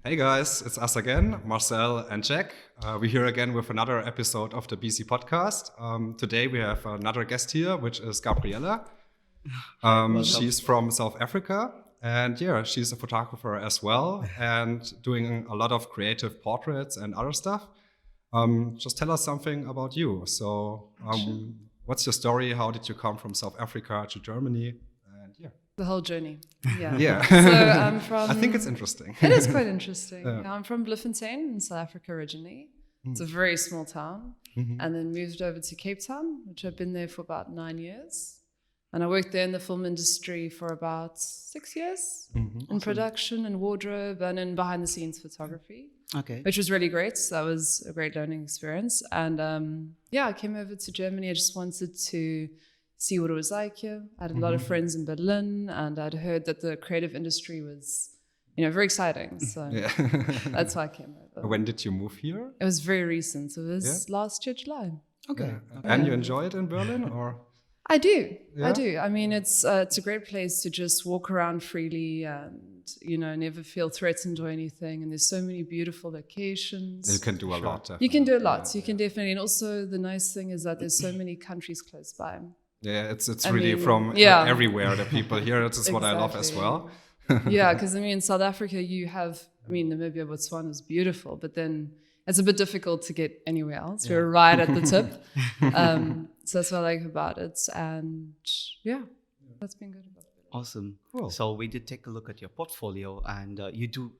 Hey guys, it's us again, Marcel and Jack. We're here again with another episode of the Beazy Podcast. Today we have another guest here, which is Gabriella. She's from South Africa, and yeah, she's a photographer as well, and doing a lot of creative portraits and other stuff. Just tell us something about you. So, what's your story? How did you come from South Africa to Germany? And yeah. The whole journey. Yeah. Yeah. So I'm from. I think it's interesting. It is quite interesting. Yeah. I'm from Bloemfontein in South Africa originally. It's a very small town, and then moved over to Cape Town, which I've been there for about 9 years. And I worked there in the film industry for about 6 years in production and wardrobe and in behind the scenes photography. Okay. Which was really great. So that was a great learning experience. And I came over to Germany. I just wanted to see what it was like here. I had a lot of friends in Berlin, and I'd heard that the creative industry was, very exciting. So that's why I came over. When did you move here? It was very recent. It was last year, July. Okay. And you enjoy it in Berlin, or? I do. Yeah? I do. I mean, it's a great place to just walk around freely and, never feel threatened or anything. And there's so many beautiful locations. You can do a lot. You can do a lot. You can definitely. And also the nice thing is that there's so many countries close by. Yeah, it's really from everywhere, the people here. This is what I love as well. Yeah, because in South Africa you have, Namibia, Botswana is beautiful, but then it's a bit difficult to get anywhere else. We're right at the tip. So that's what I like about it. And that's been good about it. Awesome. Cool. So we did take a look at your portfolio, and you do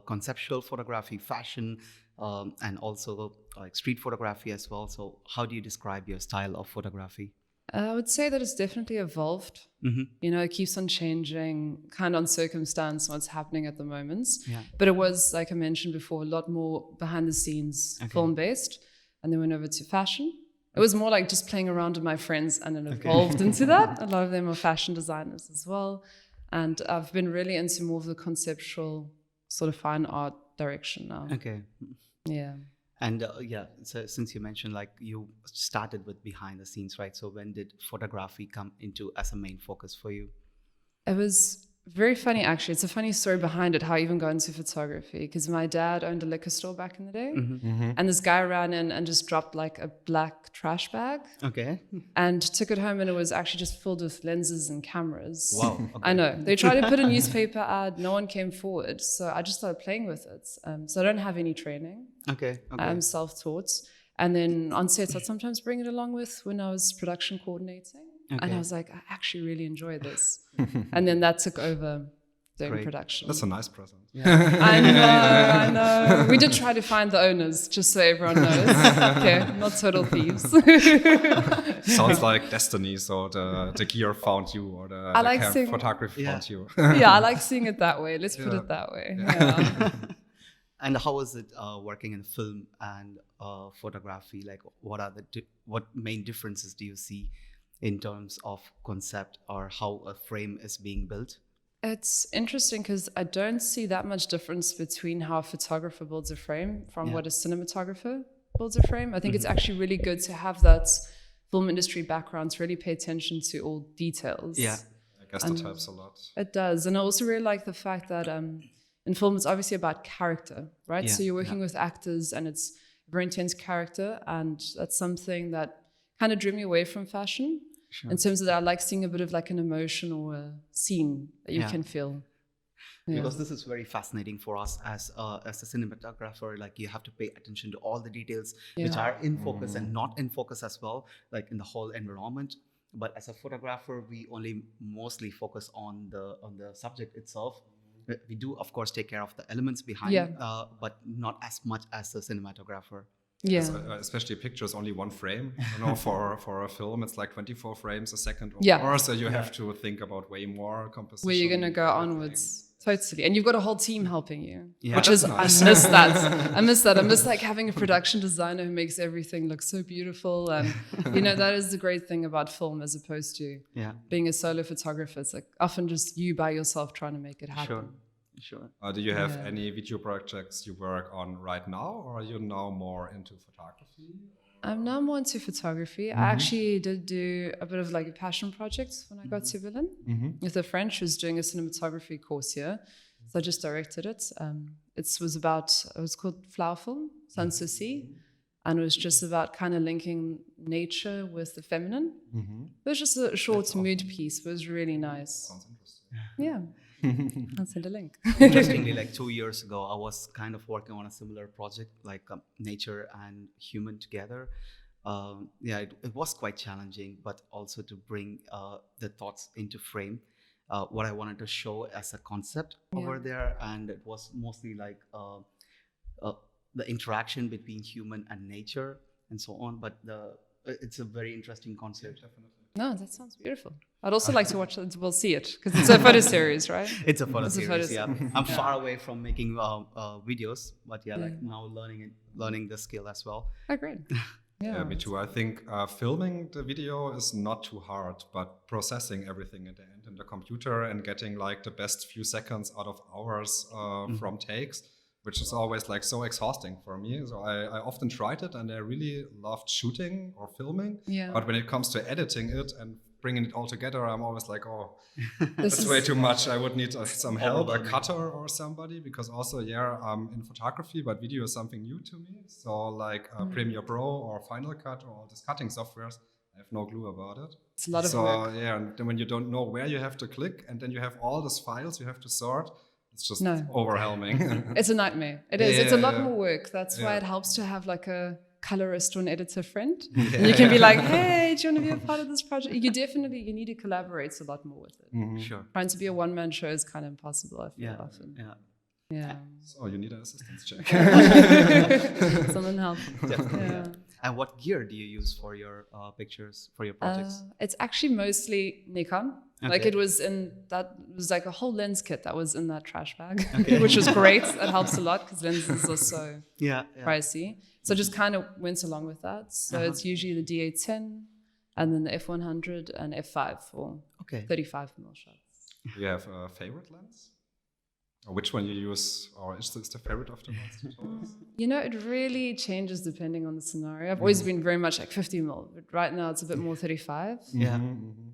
conceptual photography, fashion, and also street photography as well. So how do you describe your style of photography? I would say that it's definitely evolved. It keeps on changing, kind of on circumstance, what's happening at the moment. Yeah. But it was, like I mentioned before, a lot more behind the scenes, film-based. And then went over to fashion. It was more like just playing around with my friends, and then evolved into that. A lot of them are fashion designers as well. And I've been really into more of the conceptual sort of fine art direction now. Okay. Yeah. And so since you mentioned you started with behind the scenes, right? So when did photography come into as a main focus for you? It was very funny, actually. It's a funny story behind it, how I even got into photography. Because my dad owned a liquor store back in the day. And this guy ran in and just dropped a black trash bag. Okay. And took it home, and it was actually just filled with lenses and cameras. Wow. Okay. I know. They tried to put a newspaper ad. No one came forward. So I just started playing with it. So I don't have any training. Okay. I'm self-taught. And then on sets, I'd sometimes bring it along with when I was production coordinating. Okay. And I was like, I actually really enjoy this. And then that took over doing Great. production. That's a nice present. I know. We did try to find the owners, just so everyone knows. Okay, not total thieves. Sounds like destiny. So the gear found you, or the photography found you. Yeah, I like seeing it that way. Let's put it that way. Yeah. And how was it working in film and photography? What main differences do you see in terms of concept or how a frame is being built? It's interesting because I don't see that much difference between how a photographer builds a frame from what a cinematographer builds a frame. I think it's actually really good to have that film industry background to really pay attention to all details. Yeah. I guess that helps a lot. It does. And I also really like the fact that in film it's obviously about character, right? Yeah. So you're working with actors, and it's a very intense character, and that's something that kind of drew me away from fashion. Sure. In terms of that, I like seeing a bit of an emotion or a scene that you can feel. Yeah. Because this is very fascinating for us as a cinematographer. You have to pay attention to all the details which are in focus and not in focus as well, in the whole environment. But as a photographer, we only mostly focus on the subject itself. We do, of course, take care of the elements behind, but not as much as a cinematographer. Yeah. Especially a picture is only one frame. For a film, it's 24 frames a second or more. So you have to think about way more composition. Where you're going to go onwards. Totally. And you've got a whole team helping you, which that's is, nice. I miss that. I miss that. I miss having a production designer who makes everything look so beautiful. And, that is the great thing about film as opposed to being a solo photographer. It's often just you by yourself trying to make it happen. Sure. Do you have any video projects you work on right now, or are you now more into photography? I'm now more into photography. I actually did do a bit of a passion project when I got to Berlin with a friend who's doing a cinematography course here. So I just directed it. It was called Flower Film, Sanssouci. And it was just about kind of linking nature with the feminine. It was just a short mood piece. It was really nice. Sounds interesting. Yeah. I'll send a link. Interestingly, like 2 years ago, I was kind of working on a similar project, like nature and human together. It was quite challenging, but also to bring the thoughts into frame. What I wanted to show as a concept over there, and it was mostly like the interaction between human and nature and so on. But it's a very interesting concept. Yeah, definitely. No, that sounds beautiful. I'd also like to watch it. We'll see it because it's a photo series, right? It's a photo series. Yeah, I'm far away from making videos, but like now learning the skill as well. Oh, great. Yeah, me too. I think filming the video is not too hard, but processing everything at the end in the computer and getting like the best few seconds out of hours from takes, which is always like so exhausting for me. So I often tried it and I really loved shooting or filming. Yeah. But when it comes to editing it and bringing it all together, I'm always like, oh, that's way too much. I would need some help, a cutter or somebody, because also, in photography, but video is something new to me. So like Premiere Pro or Final Cut or all these cutting softwares, I have no clue about it. It's a lot of work. Yeah, and then when you don't know where you have to click and then you have all these files you have to sort, it's just overwhelming. It's a nightmare. It is. It's a lot more work. That's why it helps to have like a colorist or an editor friend. And you can be like, hey, do you want to be a part of this project? You need to collaborate a lot more with it. Sure. Trying to be a one-man show is kind of impossible, I feel often. Yeah. So you need an assistance check. Someone help. Definitely. And what gear do you use for your pictures, for your projects? It's actually mostly Nikon. Okay. Like it was like a whole lens kit that was in that trash bag, which was great. It helps a lot because lenses are so pricey. So just kind of went along with that. So it's usually the D810 and then the F100 and F5 for 35mm shots. Do you have a favorite lens? Or which one you use, or is this the favorite of the ones? It really changes depending on the scenario. I've always been very much like 50mm, but right now it's a bit more 35. Yeah.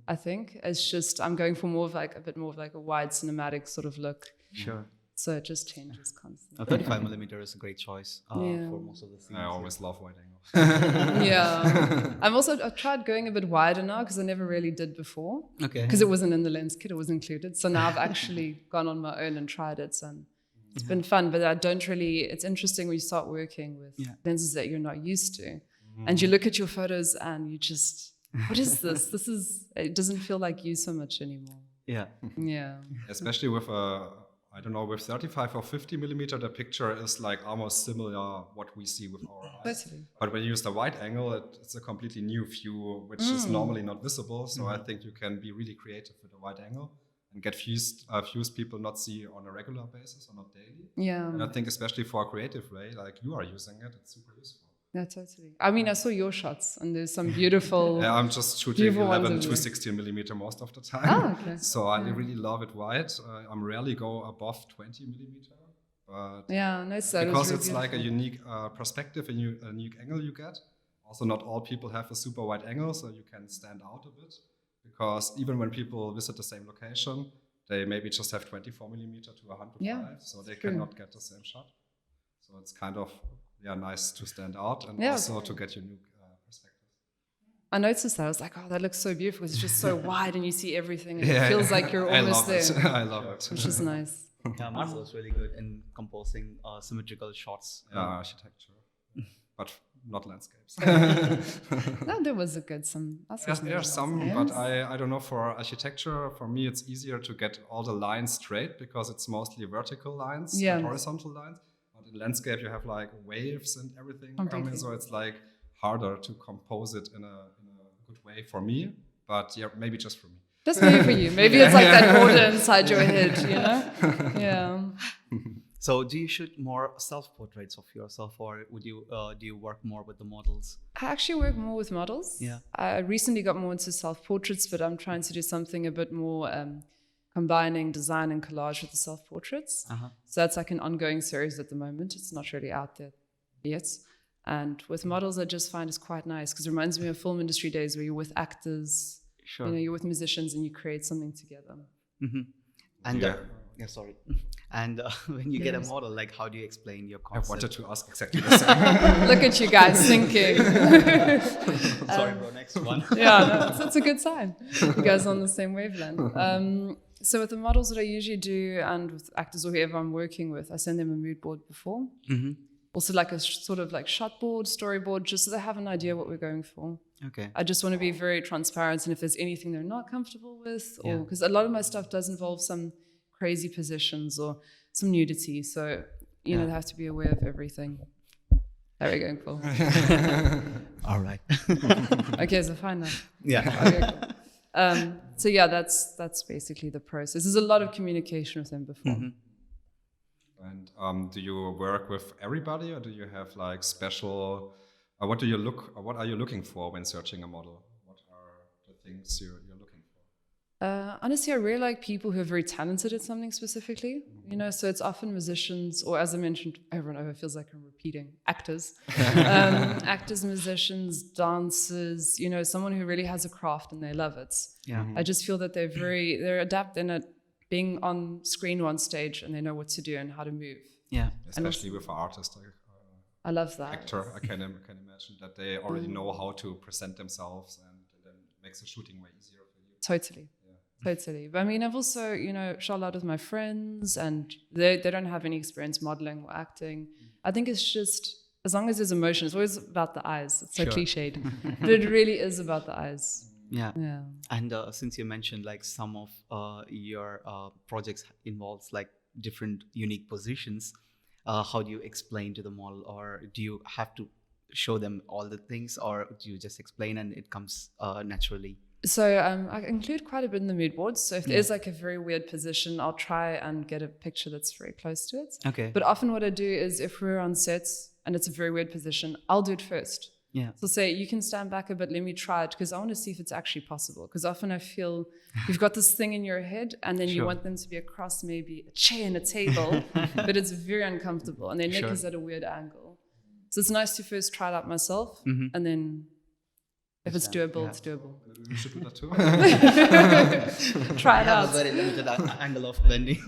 I think it's just I'm going for a bit more of like a wide cinematic sort of look. Sure. So it just changes constantly. 35mm is a great choice for most of the scenes. I always love wide angle. Yeah. I've tried going a bit wider now because I never really did before. Okay. Because it wasn't in the lens kit, it was included. So now I've actually gone on my own and tried it. And it's been fun, but it's interesting when you start working with lenses that you're not used to. And you look at your photos and you just, what is this? It doesn't feel like you so much anymore. Yeah. Yeah. Especially with with 35 or 50mm, the picture is like almost similar what we see with our eyes. Totally. But when you use the wide angle, it's a completely new view, which is normally not visible. So I think you can be really creative with a wide angle and get views people not see on a regular basis or not daily. Yeah. And I think especially for a creative way, like you are using it, it's super useful. Yeah, totally. I mean, I saw your shots and there's some beautiful... Yeah, I'm just shooting 11 to 16mm most of the time. Oh, okay. So I really love it wide. I'm rarely go above 20mm. But because it's like a unique perspective, a unique angle you get. Also, not all people have a super wide angle, so you can stand out a bit. Because even when people visit the same location, they maybe just have 24mm to 105, so they cannot get the same shot. So it's kind of nice to stand out and also to get unique perspectives. I noticed that. I was like, oh, that looks so beautiful. It's just so wide and you see everything and it feels like you're almost there. I love it. Which is nice. Yeah, Marcel is really good in composing symmetrical shots. Architecture, but not landscapes. No, there was some. There are some, but I don't know. For architecture, for me, it's easier to get all the lines straight because it's mostly vertical lines and horizontal lines. But in landscape, you have like waves and everything coming, so it's like harder to compose it in a good way for me. But maybe just for me. Just maybe for you. Maybe it's like that order inside your head, Yeah. So do you shoot more self-portraits of yourself, or do you work more with the models? I actually work more with models. Yeah. I recently got more into self-portraits, but I'm trying to do something a bit more combining design and collage with the self-portraits. So that's like an ongoing series at the moment. It's not really out there yet. And with models, I just find it's quite nice because it reminds me of film industry days where you're with actors, you're with musicians and you create something together. And Yeah, sorry. And when you get a model, like how do you explain your I concept? wanted to ask exactly the same. Look at you guys thinking. Sorry, bro. Next one. Yeah, no, that's a good sign. You guys are on the same wavelength. So with the models that I usually do, and with actors or whoever I'm working with, I send them a mood board before. Also like a sort of like shot board, storyboard, just so they have an idea what we're going for. Okay. I just want to be very transparent, and if there's anything they're not comfortable with, or because a lot of my stuff does involve some crazy positions or some nudity, so you know they have to be aware of everything that we're going for. All right. Okay, so fine now. Yeah. Okay, cool. So yeah, that's basically the process. There's a lot of communication with them before. And do you work with everybody, or do you have like special? What are you looking for when searching a model? What are the things you're looking for? Honestly, I really like people who are very talented at something specifically. You know, so it's often musicians, or as I mentioned over and over, feels like I'm repeating, actors, actors, musicians, dancers. You know, someone who really has a craft and they love it. Yeah. I just feel that they're adept in it, being on screen or on stage, and they know what to do and how to move. Yeah. Especially with an artist, I love that. Actor, I can imagine that they already know how to present themselves, and then it makes the shooting way easier for you. Totally. Totally. But I mean, I've also, you know, shot out with my friends, and they don't have any experience modeling or acting. I think it's just, as long as there's emotion, it's always about the eyes. It's so cliched, but it really is about the eyes. Yeah. Yeah. And since you mentioned like some of your projects involves like different unique positions, how do you explain to the model, or do you have to show them all the things, or do you just explain and it comes naturally? So I include quite a bit in the mood boards. So if there's like a very weird position, I'll try and get a picture that's very close to it. Okay. But often what I do is if we're on sets and it's a very weird position, I'll do it first. Yeah. So say, you can stand back a bit, let me try it, because I want to see if it's actually possible. Because often I feel you've got this thing in your head, and then you want them to be across maybe a chair and a table, but it's very uncomfortable, and their neck is at a weird angle. So it's nice to first try it out myself, and then if it's doable, it's doable. You should do that too. Try it out. A very limited angle of bending.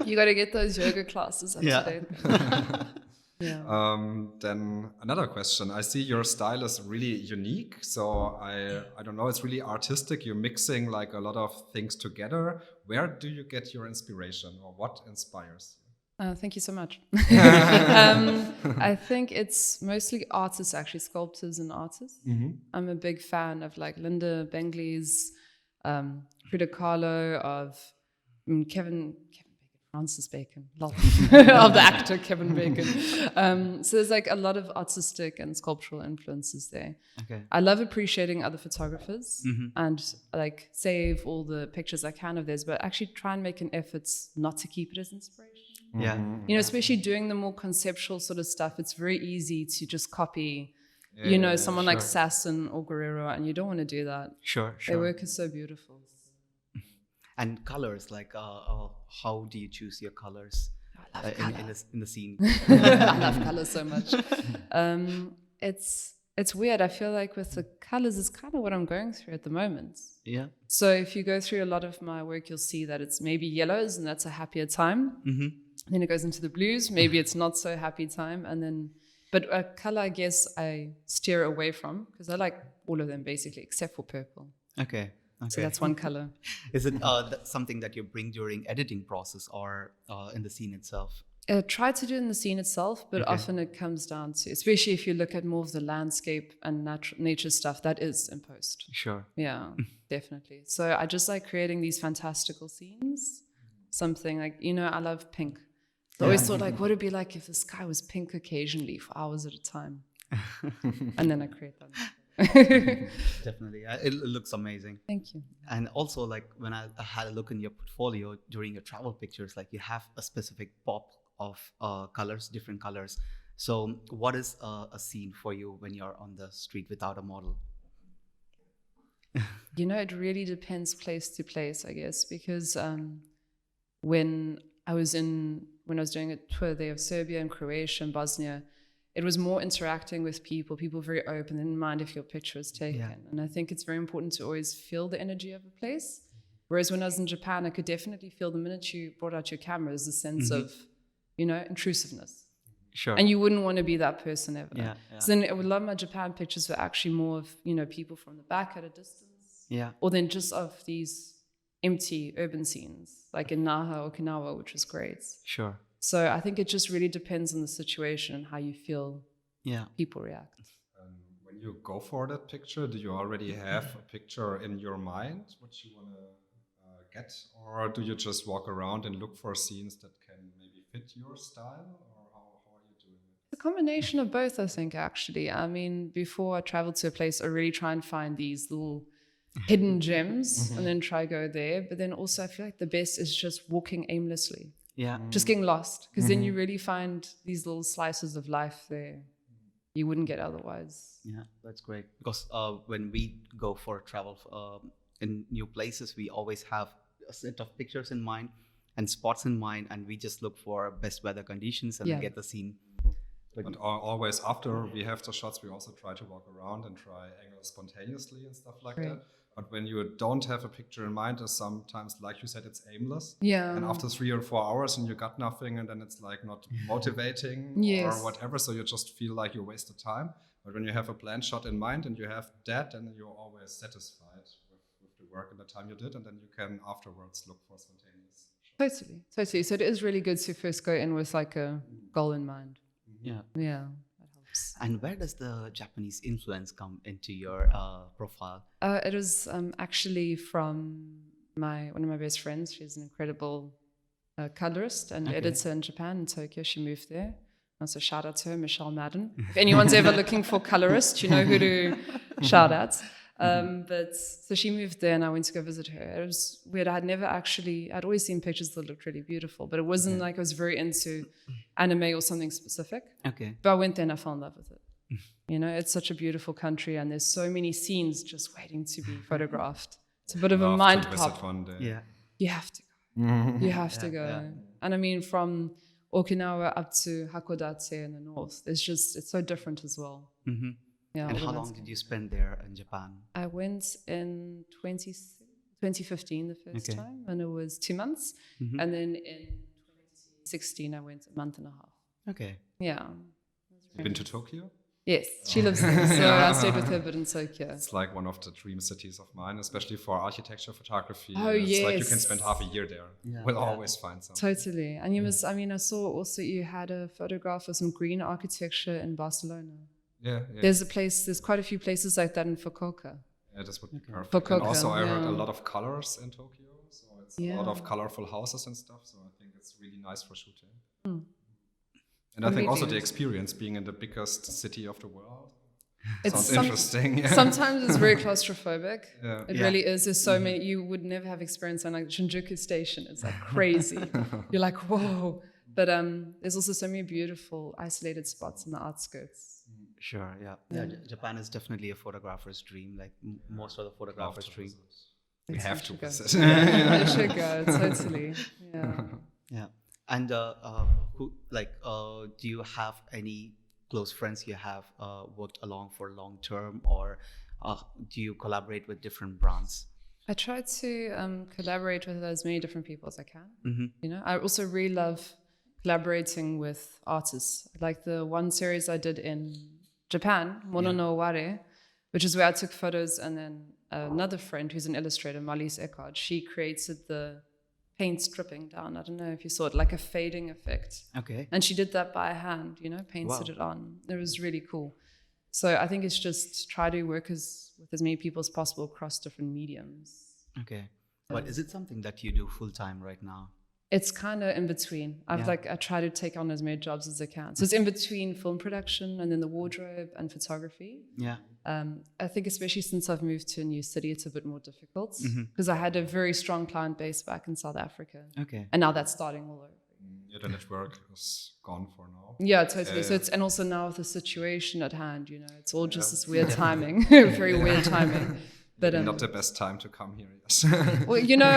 You got to get those yoga classes up to date. Yeah. Then another question. I see your style is really unique. So I don't know, it's really artistic. You're mixing like a lot of things together. Where do you get your inspiration, or what inspires you? Thank you so much. I think it's mostly artists, actually, sculptors and artists. I'm a big fan of like Linda Bengley's, Frida Kahlo, of Kevin Francis Bacon, of the actor Kevin Bacon. So there's like a lot of artistic and sculptural influences there. Okay. I love appreciating other photographers and like save all the pictures I can of theirs, but actually try and make an effort not to keep it as inspiration. Yeah. You know, especially doing the more conceptual sort of stuff, it's very easy to just copy, someone like Sasson or Guerrero, and you don't want to do that. Sure. Their work is so beautiful. And colors, like how do you choose your colors in the scene? I love colors so much. It's weird. I feel like with the colors, it's kind of what I'm going through at the moment. Yeah. So if you go through a lot of my work, you'll see that it's maybe yellows, and that's a happier time. Then it goes into the blues. Maybe it's not so happy time, and then. But a color, I guess, I steer away from, because I like all of them basically, except for purple. Okay. So that's one color. Is it something that you bring during editing process, or in the scene itself? Try to do it in the scene itself, but often it comes down to, especially if you look at more of the landscape and nature stuff, that is in post. Sure. Yeah, definitely. So I just like creating these fantastical scenes. Something like, I love pink. I always thought, like, what would it be like if the sky was pink occasionally for hours at a time? And then I create that. Definitely. It looks amazing. Thank you. And also, like, when I had a look in your portfolio during your travel pictures, like, you have a specific pop of colors, different colors. So what is a scene for you when you're on the street without a model? It really depends place to place, I guess, because when I was doing a tour there of Serbia and Croatia and Bosnia, it was more interacting with people very open, they didn't mind if your picture was taken. And I think it's very important to always feel the energy of a place. Whereas when I was in Japan, I could definitely feel the minute you brought out your camera, there's a sense of, you know, intrusiveness. Sure. And you wouldn't want to be that person ever. Yeah. So then a lot of my Japan pictures were actually more of, you know, people from the back at a distance. Yeah. Or then just of these empty urban scenes, like in Naha, Okinawa, which was great. Sure. So I think it just really depends on the situation and how you feel people react. When you go for that picture, do you already have a picture in your mind, what you want to get? Or do you just walk around and look for scenes that can maybe fit your style? Or how are you doing it? It's a combination of both, I think, actually. I mean, before I travel to a place, I really try and find these little hidden gems and then try go there. But then also I feel like the best is just walking aimlessly. Yeah. Just getting lost. Because then you really find these little slices of life there you wouldn't get otherwise. Yeah, that's great. Because when we go for travel in new places, we always have a set of pictures in mind and spots in mind, and we just look for best weather conditions and get the scene. But always after we have the shots, we also try to walk around and try angles spontaneously and stuff like that. But when you don't have a picture in mind, sometimes, like you said, it's aimless. Yeah. And after 3 or 4 hours and you got nothing, and then it's like not motivating or whatever. So you just feel like you wasted time. But when you have a planned shot in mind and you have that, then you're always satisfied with the work and the time you did. And then you can afterwards look for spontaneous shots. Totally. So it is really good to first go in with like a goal in mind. Yeah. Yeah. That helps. And where does the Japanese influence come into your profile? It was actually from one of my best friends. She's an incredible colorist and editor in Japan, in Tokyo. She moved there. Also shout out to her, Michelle Madden. If anyone's ever looking for colorist, you know who to shout out. But so she moved there and I went to go visit her. It was weird. I'd always seen pictures that looked really beautiful, but it wasn't like I was very into anime or something specific. Okay. But I went there and I fell in love with it. You know, it's such a beautiful country and there's so many scenes just waiting to be photographed. It's a bit of a mind pop. One day. Yeah. You have to go. You have to go. Yeah. And I mean, from Okinawa up to Hakodate in the north, it's so different as well. Mm-hmm. Yeah, and how long did you spend there in Japan? I went in 2015 the first time, and it was 2 months. Mm-hmm. And then in 2016, I went a month and a half. Okay. Yeah. You've been to Tokyo? Yes, she lives there, so I stayed with her, but in Tokyo. It's like one of the dream cities of mine, especially for architecture photography. Oh, it's like you can spend half a year there. Yeah. We'll always find something. Totally. And you must, I mean, I saw also you had a photograph of some green architecture in Barcelona. Yeah. There's quite a few places like that in Fukuoka. Yeah, this would be perfect. Fukuoka, and also I heard a lot of colors in Tokyo, so it's a lot of colorful houses and stuff, so I think it's really nice for shooting. And I think also the experience being in the biggest city of the world. Sounds interesting. Yeah. Sometimes it's very claustrophobic. It really is. There's so many. You would never have experience on like Shinjuku Station. It's like crazy. You're like, whoa. But there's also so many beautiful isolated spots in the outskirts. Sure, yeah. Japan is definitely a photographer's dream. Like most of the photographers' dream. We have to visit. You should go. Totally. Yeah. And do you have any close friends you have worked along for long term, or do you collaborate with different brands? I try to collaborate with as many different people as I can. Mm-hmm. You know, I also really love collaborating with artists. Like the one series I did in Japan, Mono no Oware, which is where I took photos, and then another friend who's an illustrator, Marlies Eckhard, she created the paint stripping down. I don't know if you saw it, like a fading effect. Okay. And she did that by hand, you know, painted it on. It was really cool. So I think it's just try to work with as many people as possible across different mediums. Okay. But is it something that you do full time right now? It's kind of in between. I try to take on as many jobs as I can. So it's in between film production and then the wardrobe and photography. Yeah. I think especially since I've moved to a new city, it's a bit more difficult because I had a very strong client base back in South Africa. Okay. And now that's starting all over. Yeah, the network is gone for now. Yeah, totally. So and also now with the situation at hand, you know, it's all just this weird timing, very weird timing. But not the best time to come here, yes. Well, you know,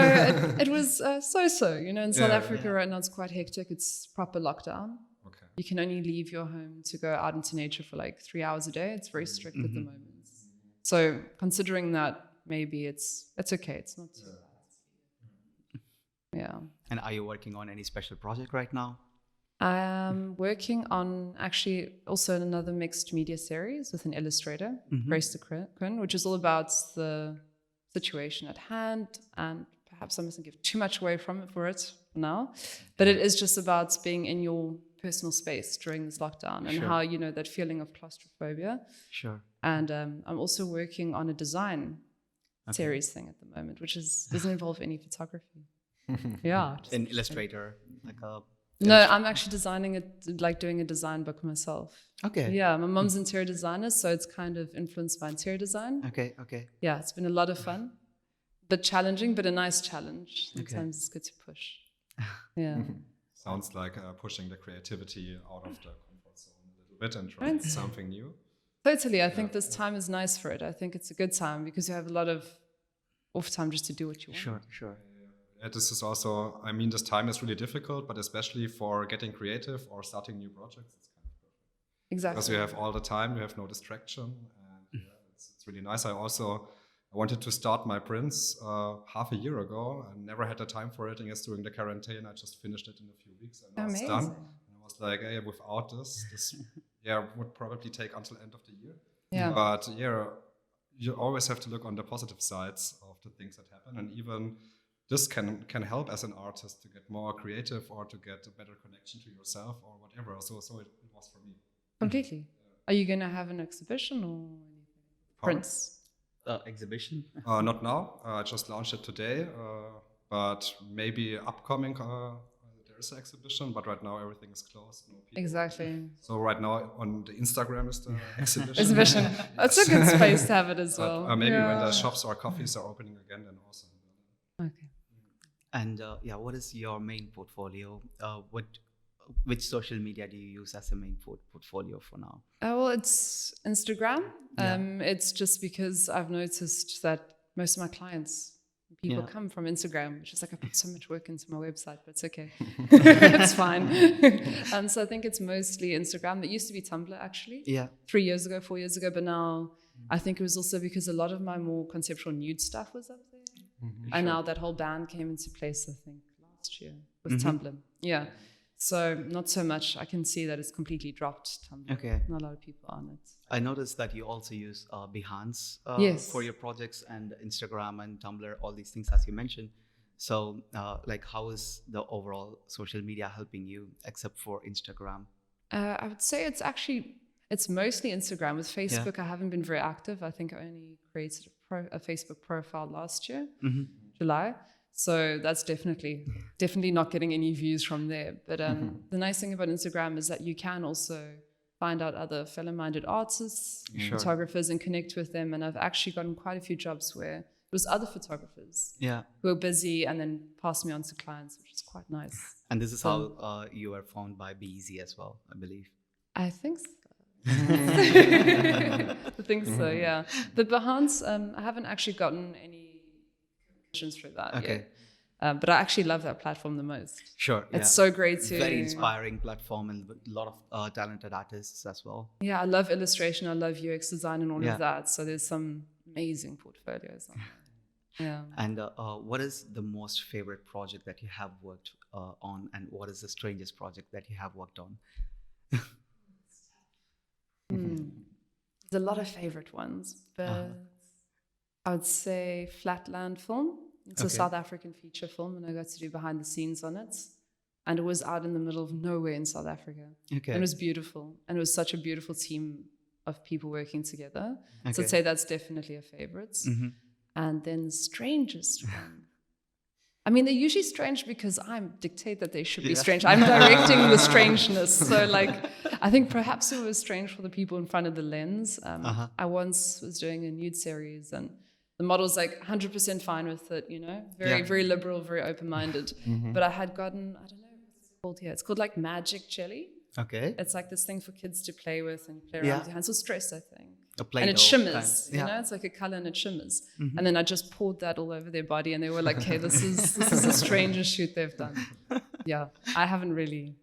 it was so-so. You know, in South Africa right now, it's quite hectic. It's proper lockdown. Okay. You can only leave your home to go out into nature for like 3 hours a day. It's very strict at the moment. So considering that, maybe it's okay. It's not too bad. Yeah. And are you working on any special project right now? I'm working on actually also another mixed media series with an illustrator, Grace de Quinn, which is all about the situation at hand. And perhaps I mustn't give too much away from it for now. But it is just about being in your personal space during this lockdown and how, you know, that feeling of claustrophobia. Sure. And I'm also working on a design series thing at the moment, which doesn't involve any photography. Yeah. An illustrator, like a... No, I'm actually designing it, like doing a design book myself. Okay. Yeah, my mom's interior designer, so it's kind of influenced by interior design. Okay. Yeah, it's been a lot of fun. Bit challenging, but a nice challenge. Sometimes it's good to push. Yeah. Sounds like pushing the creativity out of the comfort zone a little bit and trying something new. Totally. I think this time is nice for it. I think it's a good time because you have a lot of off time just to do what you want. Sure. This is also, I mean, this time is really difficult, but especially for getting creative or starting new projects, it's kind of perfect. Exactly. Because you have all the time, you have no distraction, and it's really nice. I wanted to start my prints half a year ago and never had the time for it. And yes, during the quarantine, I just finished it in a few weeks and now it's done. And I was like, hey, without this would probably take until end of the year. Yeah. But you always have to look on the positive sides of the things that happen, and even this can help as an artist to get more creative or to get a better connection to yourself or whatever. So it was for me. Completely. Are you going to have an exhibition or prints? Exhibition? Not now. I just launched it today, but maybe upcoming there is an exhibition. But right now everything is closed. No people. Exactly. So right now on the Instagram is the exhibition. Exhibition. That's a good space to have it as well. Maybe when the shops or coffees are opening again, then also. Okay. And what is your main portfolio? Which social media do you use as a main portfolio for now? Well, it's Instagram. It's just because I've noticed that most of my clients, people come from Instagram, which is like I put so much work into my website, but it's okay. It's fine. And so I think it's mostly Instagram. It used to be Tumblr, actually. Yeah. 4 years ago, but now I think it was also because a lot of my more conceptual nude stuff was up there. And now that whole ban came into place, I think, last year with Tumblr. Yeah. So not so much. I can see that it's completely dropped Tumblr. Okay. Not a lot of people on it. I noticed that you also use Behance for your projects, and Instagram and Tumblr, all these things, as you mentioned. So how is the overall social media helping you, except for Instagram? I would say it's mostly Instagram. With Facebook, I haven't been very active. I think I only created a Facebook profile last year, July. So that's definitely not getting any views from there. But the nice thing about Instagram is that you can also find out other fellow-minded artists, photographers, and connect with them. And I've actually gotten quite a few jobs where it was other photographers who were busy and then passed me on to clients, which is quite nice. And this is how you were found by Beazy as well, I believe. I think so. I think so, yeah. But Behance, I haven't actually gotten any commissions for that yet. But I actually love that platform the most. Sure. It's so great to... Very inspiring platform and a lot of talented artists as well. Yeah, I love illustration. I love UX design and all of that. So there's some amazing portfolios on there. Yeah. And what is the most favorite project that you have worked on, and what is the strangest project that you have worked on? There's a lot of favorite ones, but I would say Flatland Film. It's a South African feature film, and I got to do behind the scenes on it. And it was out in the middle of nowhere in South Africa. Okay. And it was beautiful. And it was such a beautiful team of people working together. Okay. So I'd say that's definitely a favorite. And then the strangest one. I mean, they're usually strange because I dictate that they should be strange. I'm directing the strangeness. So, I think perhaps it was strange for the people in front of the lens. I once was doing a nude series, and the model's 100% fine with it, very liberal, very open-minded. But I had gotten, I don't know what it's called here. It's called magic jelly. Okay. It's this thing for kids to play with and play around with your hands. Or stress, I think. And it shimmers, it's like a color and it shimmers. And then I just poured that all over their body, and they were like, okay, this is the strangest shoot they've done. Yeah, I haven't really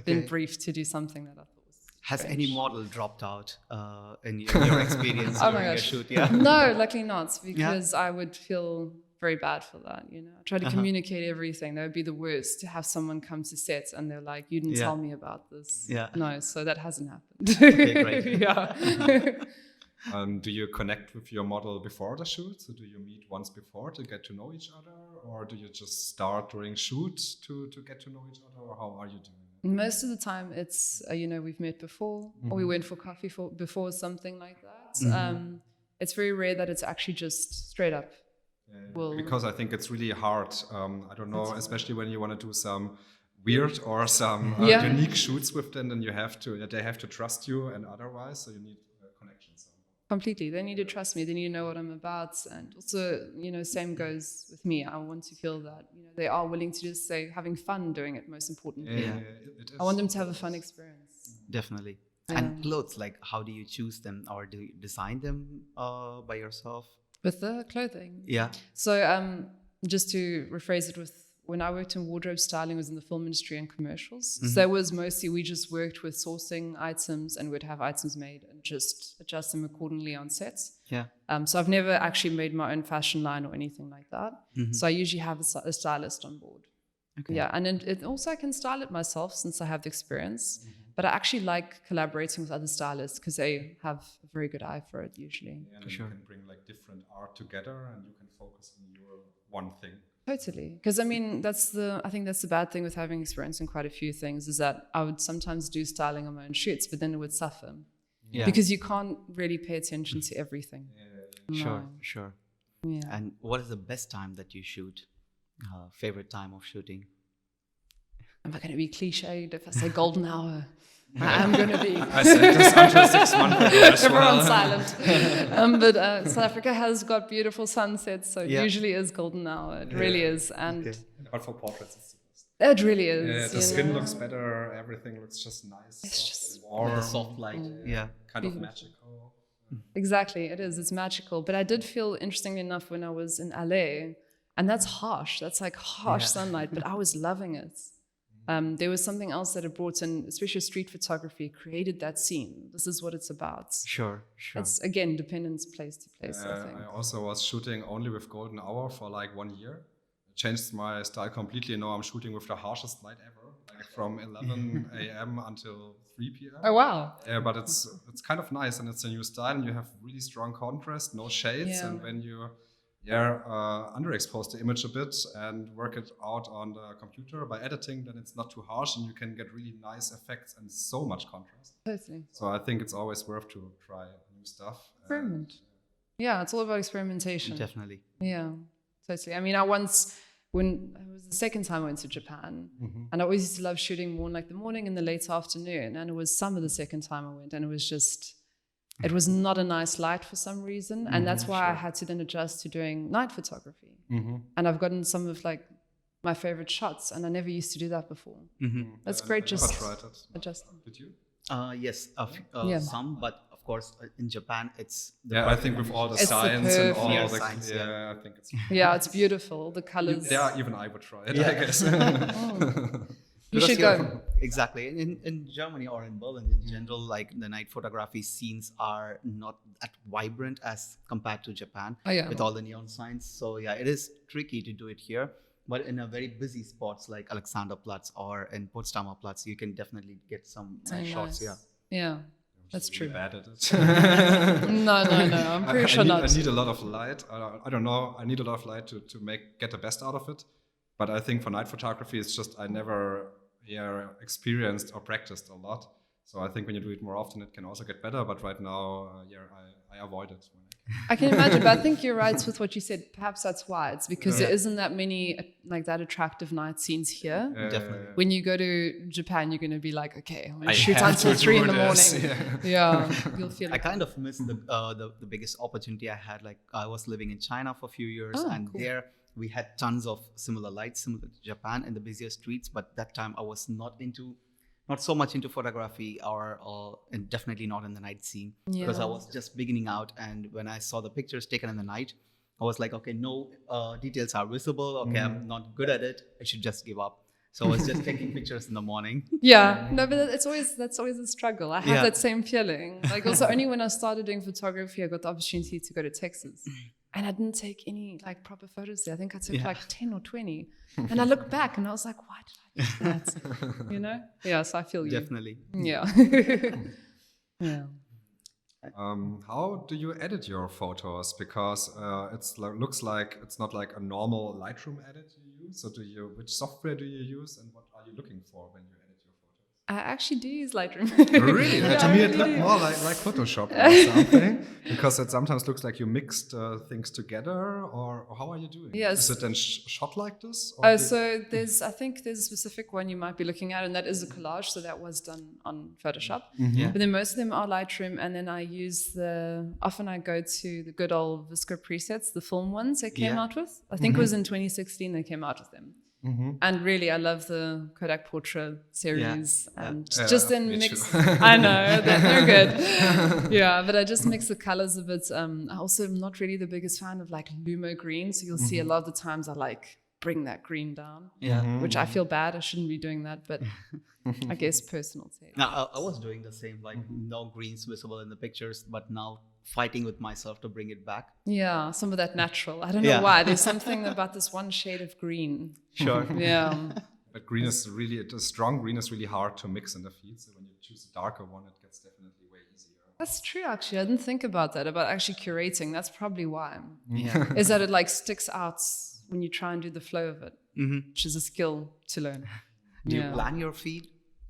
been briefed to do something that I thought was strange. Has any model dropped out in your experience during your shoot? No, luckily not, because I would feel very bad for that, you know. I try to communicate everything. That would be the worst, to have someone come to set and they're like, you didn't tell me about this. Yeah. No, so that hasn't happened. Okay, great. Yeah. Do you connect with your model before the shoot? So do you meet once before to get to know each other? Or do you just start during shoot to get to know each other? Or how are you doing it? Most of the time it's, you know, we've met before or we went for coffee before, something like that. It's very rare that it's actually just straight up. Because I think it's really hard. I don't know, especially when you want to do some weird or some unique shoots with them, then they have to trust you and otherwise, so you need a connection somehow. Completely. They need to trust me. They need to know what I'm about. And also, you know, same goes with me. I want to feel that, you know, they are willing to just say having fun doing it, most importantly. It is. I want them to have a fun experience. Definitely. And clothes, like how do you choose them, or do you design them by yourself? With the clothing. Yeah. So just to rephrase it, when I worked in wardrobe styling, was in the film industry and commercials. So that was mostly, we just worked with sourcing items and we'd have items made and just adjust them accordingly on sets. Yeah. So I've never actually made my own fashion line or anything like that. So I usually have a stylist on board. Okay. Yeah, and it also I can style it myself since I have the experience. But I actually like collaborating with other stylists because they have a very good eye for it usually. Yeah, and you can bring like different art together and you can focus on your one thing. Totally. Because I mean, I think that's the bad thing with having experience in quite a few things, is that I would sometimes do styling on my own shoots, but then it would suffer. Yeah. Because you can't really pay attention to everything. Sure. Yeah. And what is the best time that you shoot? Favorite time of shooting? Am I going to be cliched if I say golden hour? I am going to be. I said this until 6 months ago as well. Everyone's silent. But South Africa has got beautiful sunsets, so it usually is golden hour. It really is. And But for portraits, it's the best. it really is. Yeah, the skin looks better. Everything looks just nice. It's just warm. The soft light. Kind of magical. Exactly, it is. It's magical. But I did feel, interestingly enough, when I was in LA, and that's harsh. That's like harsh sunlight, but I was loving it. There was something else that it brought in, especially street photography, created that scene. This is what it's about. Sure. It's, again, dependent place to place, I think. I also was shooting only with golden hour for like 1 year. It changed my style completely. Now I'm shooting with the harshest light ever, like from 11 a.m. until 3 p.m. Oh, wow. Yeah, but it's kind of nice, and it's a new style, and you have really strong contrast, no shades, and when you underexpose the image a bit and work it out on the computer by editing, then it's not too harsh and you can get really nice effects and so much contrast. Totally. So I think it's always worth to try new stuff. Experiment. Yeah, it's all about experimentation. Definitely. Yeah, totally. I mean, when it was the second time I went to Japan, and I always used to love shooting more in like the morning and the late afternoon, and it was summer the second time I went, and it was not a nice light for some reason. And that's why I had to then adjust to doing night photography. And I've gotten some of like my favorite shots, and I never used to do that before. That's great. Just tried it. adjust. Did you? Yes, some, but of course in Japan it's I think with all the science and all the science, I think it's it's beautiful. The colors. Yeah, even I would try it, I guess. You should go. Exactly. In Germany or in Berlin in general, like the night photography scenes are not that vibrant as compared to Japan with all the neon signs. So it is tricky to do it here. But in a very busy spots like Alexanderplatz or in Potsdamer Platz, you can definitely get some nice shots. Yeah. That's really true. Bad at it. No. I'm pretty sure not. I need a lot of light. I don't know. I need a lot of light to get the best out of it. But I think for night photography, it's just I never experienced or practiced a lot. So I think when you do it more often, it can also get better. But right now, I avoid it. I can imagine, but I think you're right with what you said. Perhaps that's why. It's because there isn't that many like that attractive night scenes here. Definitely. When you go to Japan, you're going to be like, okay, I'm going to shoot until 3 in the morning. You'll feel. I kind of missed the biggest opportunity I had. Like I was living in China for a few years, and there we had tons of similar lights, similar to Japan in the busier streets. But that time I was not so much into photography and definitely not in the night scene because I was just beginning out. And when I saw the pictures taken in the night, I was like, okay, no details are visible. Okay, I'm not good at it. I should just give up. So I was just taking pictures in the morning. No, but that's always a struggle. I have that same feeling. Like also only when I started doing photography, I got the opportunity to go to Texas. And I didn't take any like proper photos there. I think I took like 10 or 20. And I looked back and I was like, why did I do that? You know? Yeah, so I feel you. Definitely. Yeah. Yeah. How do you edit your photos? Because looks like it's not like a normal Lightroom edit you use. So which software do you use and what are you looking for when you edit your photos? I actually do use Lightroom. Really? Yeah, To me, it looked more like Photoshop or something, because it sometimes looks like you mixed things together. Or how are you doing? Yes. Is it then shot like this? Oh, so I think there's a specific one you might be looking at, and that is a collage. So that was done on Photoshop. Yeah. But then most of them are Lightroom, and then I use often I go to the good old Visco presets, the film ones they came out with. I think it was in 2016 they came out with them. And really, I love the Kodak Portrait series, and just then mix. I know they're good, yeah. But I just mix the colors a bit. I also am not really the biggest fan of like Lumo green, so you'll see a lot of the times I like bring that green down, which I feel bad. I shouldn't be doing that, but I guess personal taste. Now I was doing the same, like no greens visible in the pictures, but now fighting with myself to bring it back. Yeah, some of that natural. I don't know why. There's something about this one shade of green. Sure. Yeah. But green is really, a strong green is really hard to mix in the feed. So when you choose a darker one, it gets definitely way easier. That's true, actually. I didn't think about that, about actually curating. That's probably why. Yeah. Is that it like sticks out when you try and do the flow of it, which is a skill to learn. Do you plan your feed?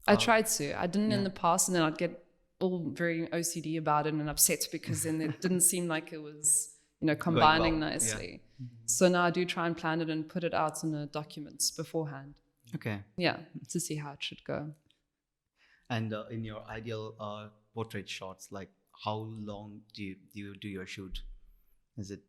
I tried to. I didn't in the past, and then I'd get all very OCD about it and upset because then it didn't seem like it was, combining nicely. Yeah. So now I do try and plan it and put it out in a document beforehand. Okay. Yeah, to see how it should go. And in your ideal portrait shots, like how long do you do your shoot? Is it?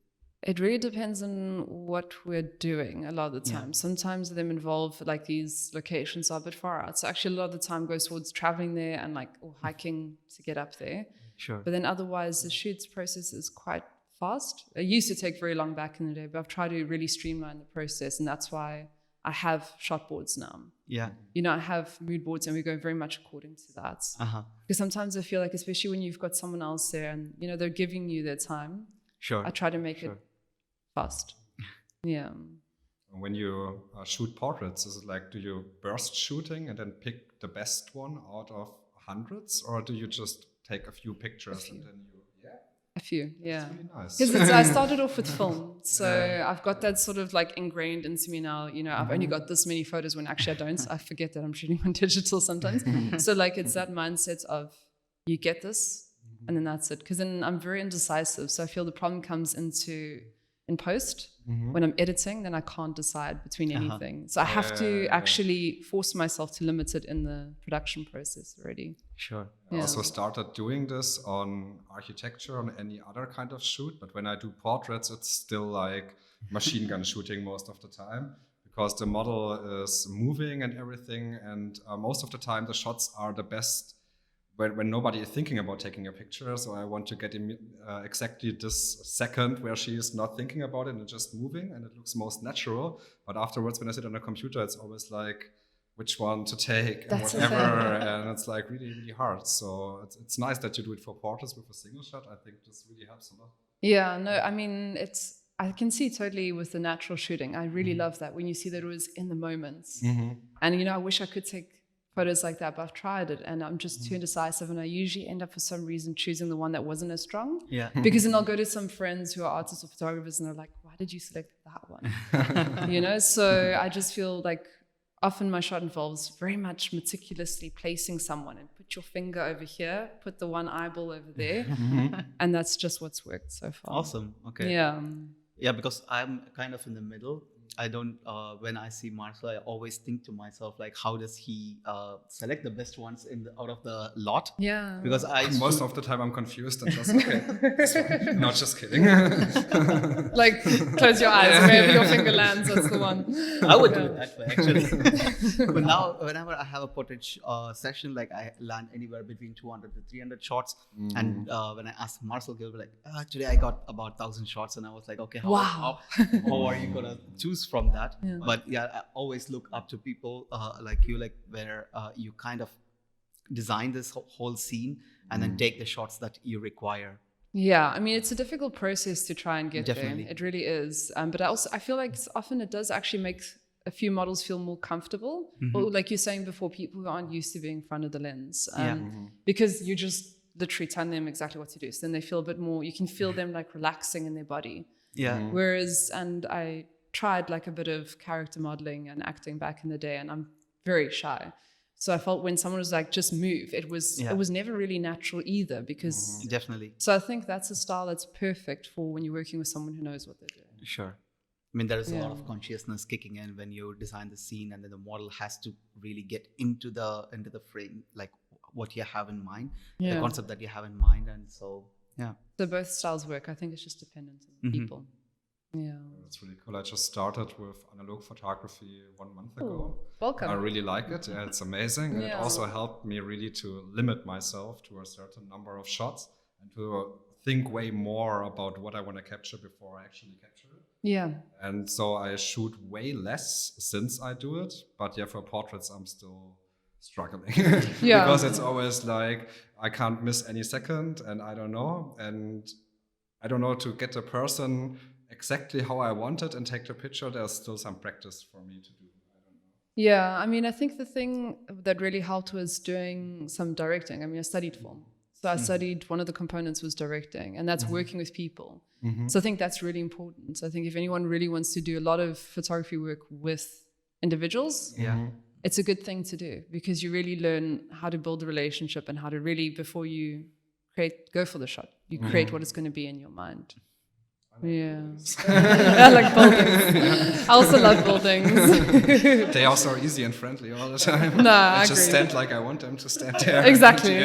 It really depends on what we're doing a lot of the time. Sometimes them involve like these locations are a bit far out. So actually a lot of the time goes towards traveling there and or hiking to get up there. Sure. But then otherwise the shoots process is quite fast. It used to take very long back in the day, but I've tried to really streamline the process, and that's why I have shot boards now. Yeah. I have mood boards and we go very much according to that. Because sometimes I feel like, especially when you've got someone else there and, they're giving you their time. Sure. I try to make it fast. Yeah. When you shoot portraits, is it like, do you burst shooting and then pick the best one out of hundreds, or do you just take a few pictures and then you? A few, yeah. That's really nice. Because I started off with film, so I've got that sort of like ingrained into me now. I've only got this many photos when actually I don't. I forget that I'm shooting on digital sometimes. So like it's that mindset of you get this and then that's it. Because then I'm very indecisive, so I feel the problem comes in post. When I'm editing, then I can't decide between anything. So I have to actually force myself to limit it in the production process already. Sure. I also started doing this on architecture, on any other kind of shoot. But when I do portraits, it's still like machine gun shooting most of the time, because the model is moving and everything. And most of the time, the shots are the best when nobody is thinking about taking a picture. So I want to get exactly this second where she is not thinking about it and just moving, and it looks most natural. But afterwards, when I sit on a computer, it's always like which one to take and whatever, and it's like really, really hard. So it's nice that you do it for portraits with a single shot. I think this really helps a lot. Yeah, no, I mean, I can see totally with the natural shooting. I really love that when you see that it was in the moments. And, I wish I could take photos like that, but I've tried it and I'm just too indecisive, and I usually end up for some reason choosing the one that wasn't as strong. Yeah. Because then I'll go to some friends who are artists or photographers and they're like, why did you select that one? So I just feel like often my shot involves very much meticulously placing someone and put your finger over here, put the one eyeball over there. And that's just what's worked so far. Awesome. Okay. Yeah, because I'm kind of in the middle. I don't, when I see Marcel, I always think to myself, like, how does he select the best ones out of the lot? Yeah. Because most of the time I'm confused and just, okay, not just kidding. Like, close your eyes, wherever your finger lands, that's the one. I would do it that way, actually. But now, whenever I have a portrait session, like, I land anywhere between 200 to 300 shots. And when I asked Marcel, he'll be like, today I got about 1,000 shots. And I was like, okay, how are you going to choose from that? But I always look up to people like you, like where you kind of design this whole scene and then take the shots that you require. Yeah, I mean, it's a difficult process to try and get Definitely. there. It really is. But I feel like often it does actually make a few models feel more comfortable. Or like you're saying before, people who aren't used to being in front of the lens. Because you just literally telling them exactly what to do. So then they feel a bit more, you can feel them like relaxing in their body. Yeah. Whereas, and I tried like a bit of character modeling and acting back in the day, and I'm very shy. So I felt when someone was like, just move, it was never really natural either, because Definitely. so I think that's a style that's perfect for when you're working with someone who knows what they're doing. Sure. I mean, there is a lot of consciousness kicking in when you design the scene, and then the model has to really get into the frame, like what you have in mind, the concept that you have in mind, and so So both styles work. I think it's just dependent on people. Yeah. That's really cool. I just started with analog photography 1 month ago. Welcome. I really like it. Yeah, it's amazing. And it also helped me really to limit myself to a certain number of shots and to think way more about what I want to capture before I actually capture it. Yeah. And so I shoot way less since I do it. But yeah, for portraits, I'm still struggling. Because it's always like, I can't miss any second, and I don't know. And I don't know, to get the person exactly how I want it and take the picture, there's still some practice for me to do. I don't know. Yeah, I mean, I think the thing that really helped was doing some directing. I mean, I studied film. So I studied, one of the components was directing, and that's working with people. So I think that's really important. So I think if anyone really wants to do a lot of photography work with individuals, it's a good thing to do, because you really learn how to build a relationship and how to really, before you go for the shot, you create what it's going to be in your mind. Yeah. I like buildings. I also love buildings. They also are easy and friendly all the time. No, I just agree. stand like I want them to stand there. Exactly.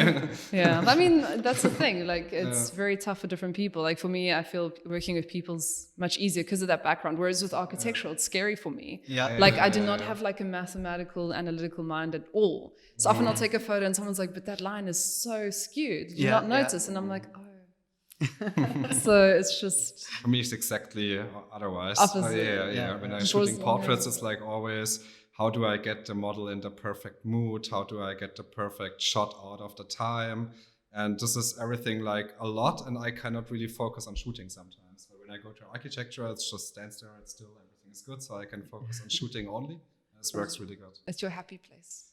Yeah. I mean, that's the thing. Like, it's very tough for different people. Like, for me, I feel working with people's much easier because of that background. Whereas with architectural, it's scary for me. Like, I do not have like a mathematical, analytical mind at all. So often I'll take a photo and someone's like, but that line is so skewed. Did you not notice? And I'm like, oh. So it's just, for me, it's exactly otherwise. Opposite. When I'm shooting portraits, it's like always, how do I get the model in the perfect mood? How do I get the perfect shot out of the time? And this is everything like a lot, and I cannot really focus on shooting sometimes. So when I go to architecture, it just stands there, it's still, everything is good, so I can focus on shooting only. This works really good. It's your happy place.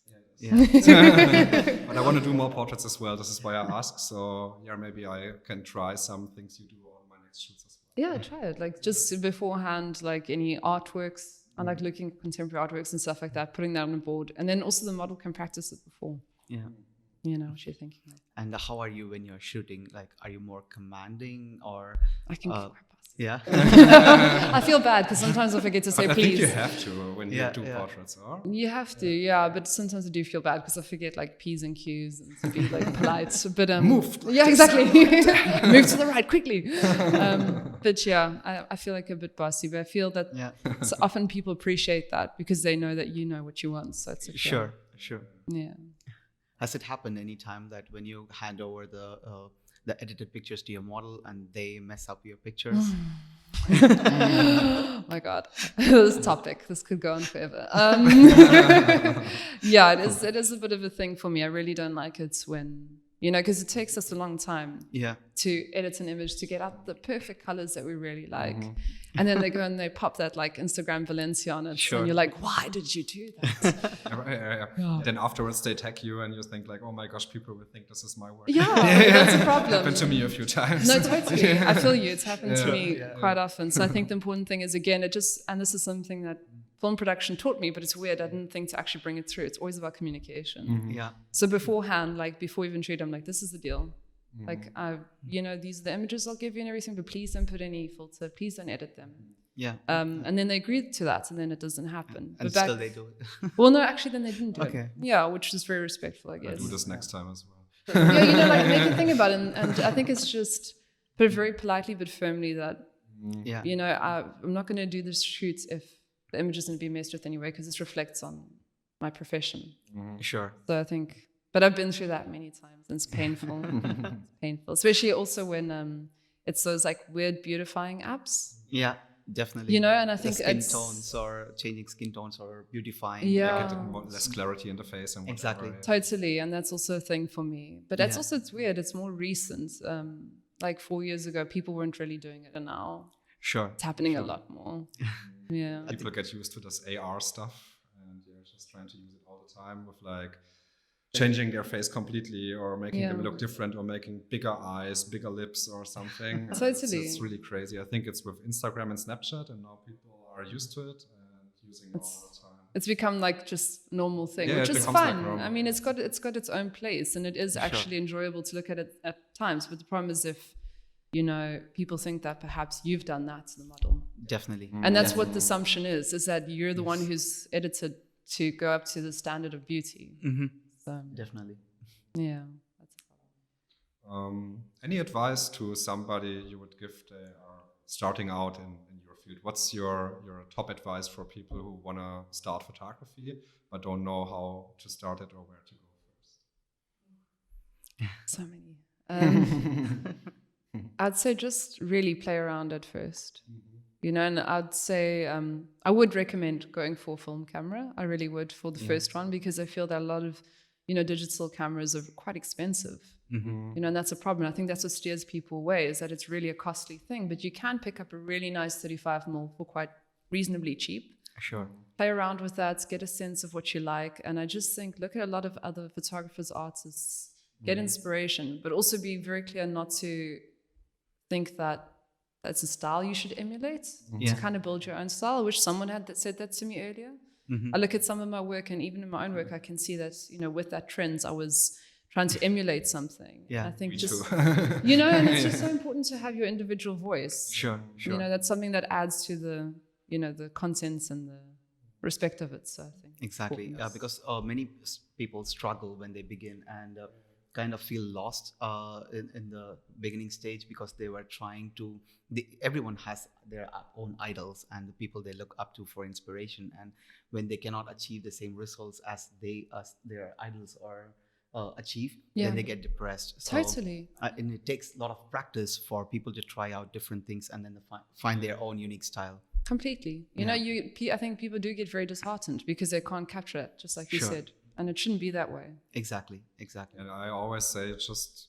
But I want to do more portraits as well. This is why I ask. So yeah, maybe I can try some things you do on my next shoots as well. Yeah, try it. Like, just beforehand, like any artworks, I like looking at contemporary artworks and stuff like that, putting that on a board. And then also the model can practice it before. Yeah. You know what you're thinking of. And how are you when you're shooting? Like, are you more commanding, or I can keep my pass. Yeah. I feel bad because sometimes I forget to say but I please. think you have to when you do portraits, or? You have to, yeah. But sometimes I do feel bad because I forget like P's and Q's and to be like polite. But move. Yeah, exactly. Move to the right quickly. But yeah, I feel like a bit bossy. But I feel that so often people appreciate that because they know that you know what you want. So it's okay. Sure. Yeah. Has it happened any time that when you hand over the edited pictures to your model and they mess up your pictures? Oh my God, this topic, this could go on forever. Yeah, it is a bit of a thing for me. I really don't like it when, because it takes us a long time to edit an image to get out the perfect colors that we really like. And then they go and they pop that like Instagram Valencia on it. And you're like, why did you do that? Then afterwards they tag you and you think like, oh my gosh, people will think this is my work. Yeah, that's a problem. Happened to me a few times. No, totally. I feel you. It's happened to me quite often. So I think the important thing is, again, and this is something that film production taught me, but it's weird. I didn't think to actually bring it through. It's always about communication. Yeah. So beforehand, like before even shoot, I'm like, this is the deal. Like, these are the images I'll give you and everything, but please don't put any filter. Please don't edit them. Yeah. And then they agreed to that, and then it doesn't happen. And still they do it. Well, no, actually, then they didn't do it. Yeah, which is very respectful, I guess. I'll do this next time as well. Yeah, like make a thing about it. And I think it's just put it very politely but firmly that, I'm not going to do this shoot if the image isn't being messed with anyway, because this reflects on my profession. Sure. So I think, but I've been through that many times, and it's painful. It's painful, especially also when it's those like weird beautifying apps. Yeah, definitely. And I think skin tones or changing skin tones or beautifying. Yeah, get less clarity in the face and whatever. Exactly. Totally, and that's also a thing for me. But that's also, it's weird. It's more recent. like 4 years ago, people weren't really doing it, and now Sure. it's happening a lot more. Yeah. People get used to this AR stuff, and you're just trying to use it all the time with like changing their face completely or making them look different or making bigger eyes, bigger lips or something. Totally. It's really crazy. I think it's with Instagram and Snapchat, and now people are used to it and using it all the time. It's become like just normal thing, Yeah, which it is becomes like fun. normal. I mean, it's got its own place, and it is actually enjoyable to look at it at times. But the problem is if, you know, people think that perhaps you've done that to the model. Definitely. And that's what the assumption is that you're the one who's edited to go up to the standard of beauty. So, Definitely. yeah, that's a problem. Any advice to somebody you would give they are starting out in your field? What's your top advice for people who want to start photography but don't know how to start it or where to go first? So many. I'd say just really play around at first. You know, and I'd say I would recommend going for a film camera. I really would for the first one, because I feel that a lot of, you know, digital cameras are quite expensive. You know, and that's a problem. I think that's what steers people away, is that it's really a costly thing. But you can pick up a really nice 35mm for quite reasonably cheap. Sure. Play around with that, get a sense of what you like. And I just think, look at a lot of other photographers, artists, get inspiration, but also be very clear not to think that that's a style you should emulate, to kind of build your own style. I wish someone had said that to me earlier. I look at some of my work, and even in my own work, I can see that, you know, with that trends, I was trying to emulate something. Yeah, I think me just, too. you know, and it's just so important to have your individual voice. Sure. You know, that's something that adds to the, you know, the contents and the respect of it. So I think. Exactly. Because many people struggle when they begin and kind of feel lost in the beginning stage, because they were trying to, everyone has their own idols and the people they look up to for inspiration. And when they cannot achieve the same results as their idols are achieve, then they get depressed. So, Totally. and it takes a lot of practice for people to try out different things and then find their own unique style. Completely. You know, I think people do get very disheartened because they can't capture it, just like you said. And it shouldn't be that way. Exactly. And I always say, just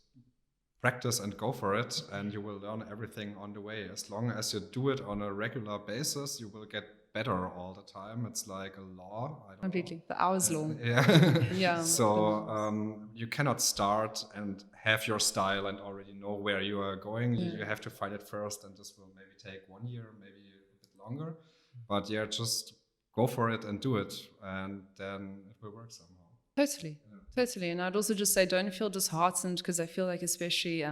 practice and go for it, and you will learn everything on the way. As long as you do it on a regular basis, you will get better all the time. It's like a law. I don't Completely. know. The hours law. Yeah. So you cannot start and have your style and already know where you are going. You have to find it first, and this will maybe take 1 year, maybe a bit longer. But just go for it and do it, and then it will work somehow. Totally. And I'd also just say, don't feel disheartened, because I feel like, especially,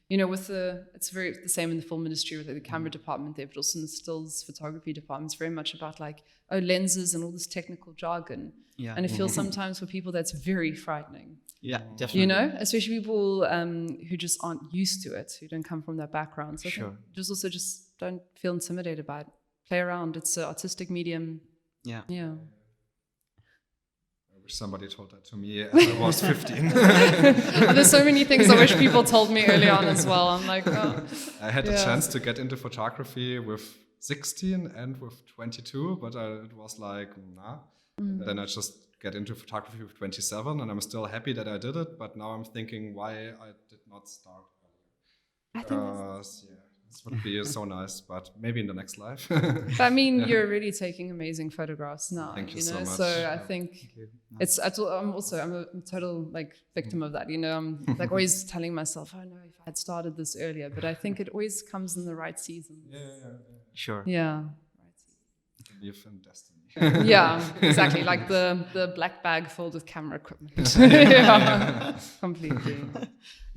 you know, it's very the same in the film industry with the camera department there, but also in the stills photography department. It's very much about like, lenses and all this technical jargon. Yeah. And I feel sometimes for people that's very frightening. Yeah, definitely. You know, especially people who just aren't used to it, who don't come from that background. So I think just don't feel intimidated by it. Play around. It's an artistic medium. Yeah. I wish somebody told that to me as I was 15. There's so many things I wish people told me early on as well. I'm like, I had a chance to get into photography with 16 and with 22, but it was like, nah. Then I just get into photography with 27, and I'm still happy that I did it. But now I'm thinking why I did not start earlier. I think this would be so nice, but maybe in the next life. I mean, you're really taking amazing photographs now. Thank you know? so much. So I think I'm a total like victim of that. You know, I'm like always telling myself, oh no, if I had started this earlier. But I think it always comes in the right season. Sure. Yeah. Believe in destiny. Yeah, exactly. Like the black bag filled with camera equipment. Completely.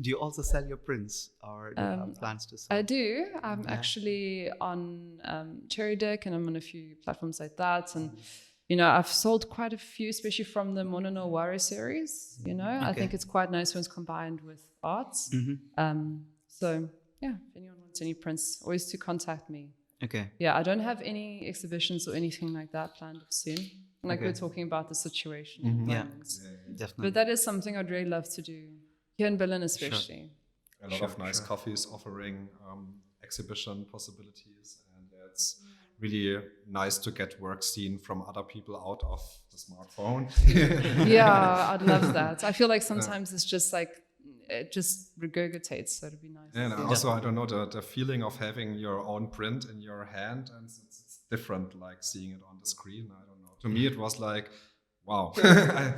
Do you also sell your prints, or do you have plans to sell? I do. I'm actually on Cherry Deck, and I'm on a few platforms like that. And you know, I've sold quite a few, especially from the Mono no Ware series. You know, I think it's quite nice when it's combined with arts. So yeah, if anyone wants any prints, always to contact me. Okay. Yeah, I don't have any exhibitions or anything like that planned soon. Like we're talking about the situation. Yeah, definitely. But that is something I'd really love to do here in Berlin, especially. A lot of nice coffees offering exhibition possibilities, and it's really nice to get work seen from other people out of the smartphone. Yeah, I'd love that. I feel like sometimes it's just like it just regurgitates, so it'd be nice. And also, I don't know, the feeling of having your own print in your hand, and it's different, like seeing it on the screen. I don't know. To me, it was like, wow.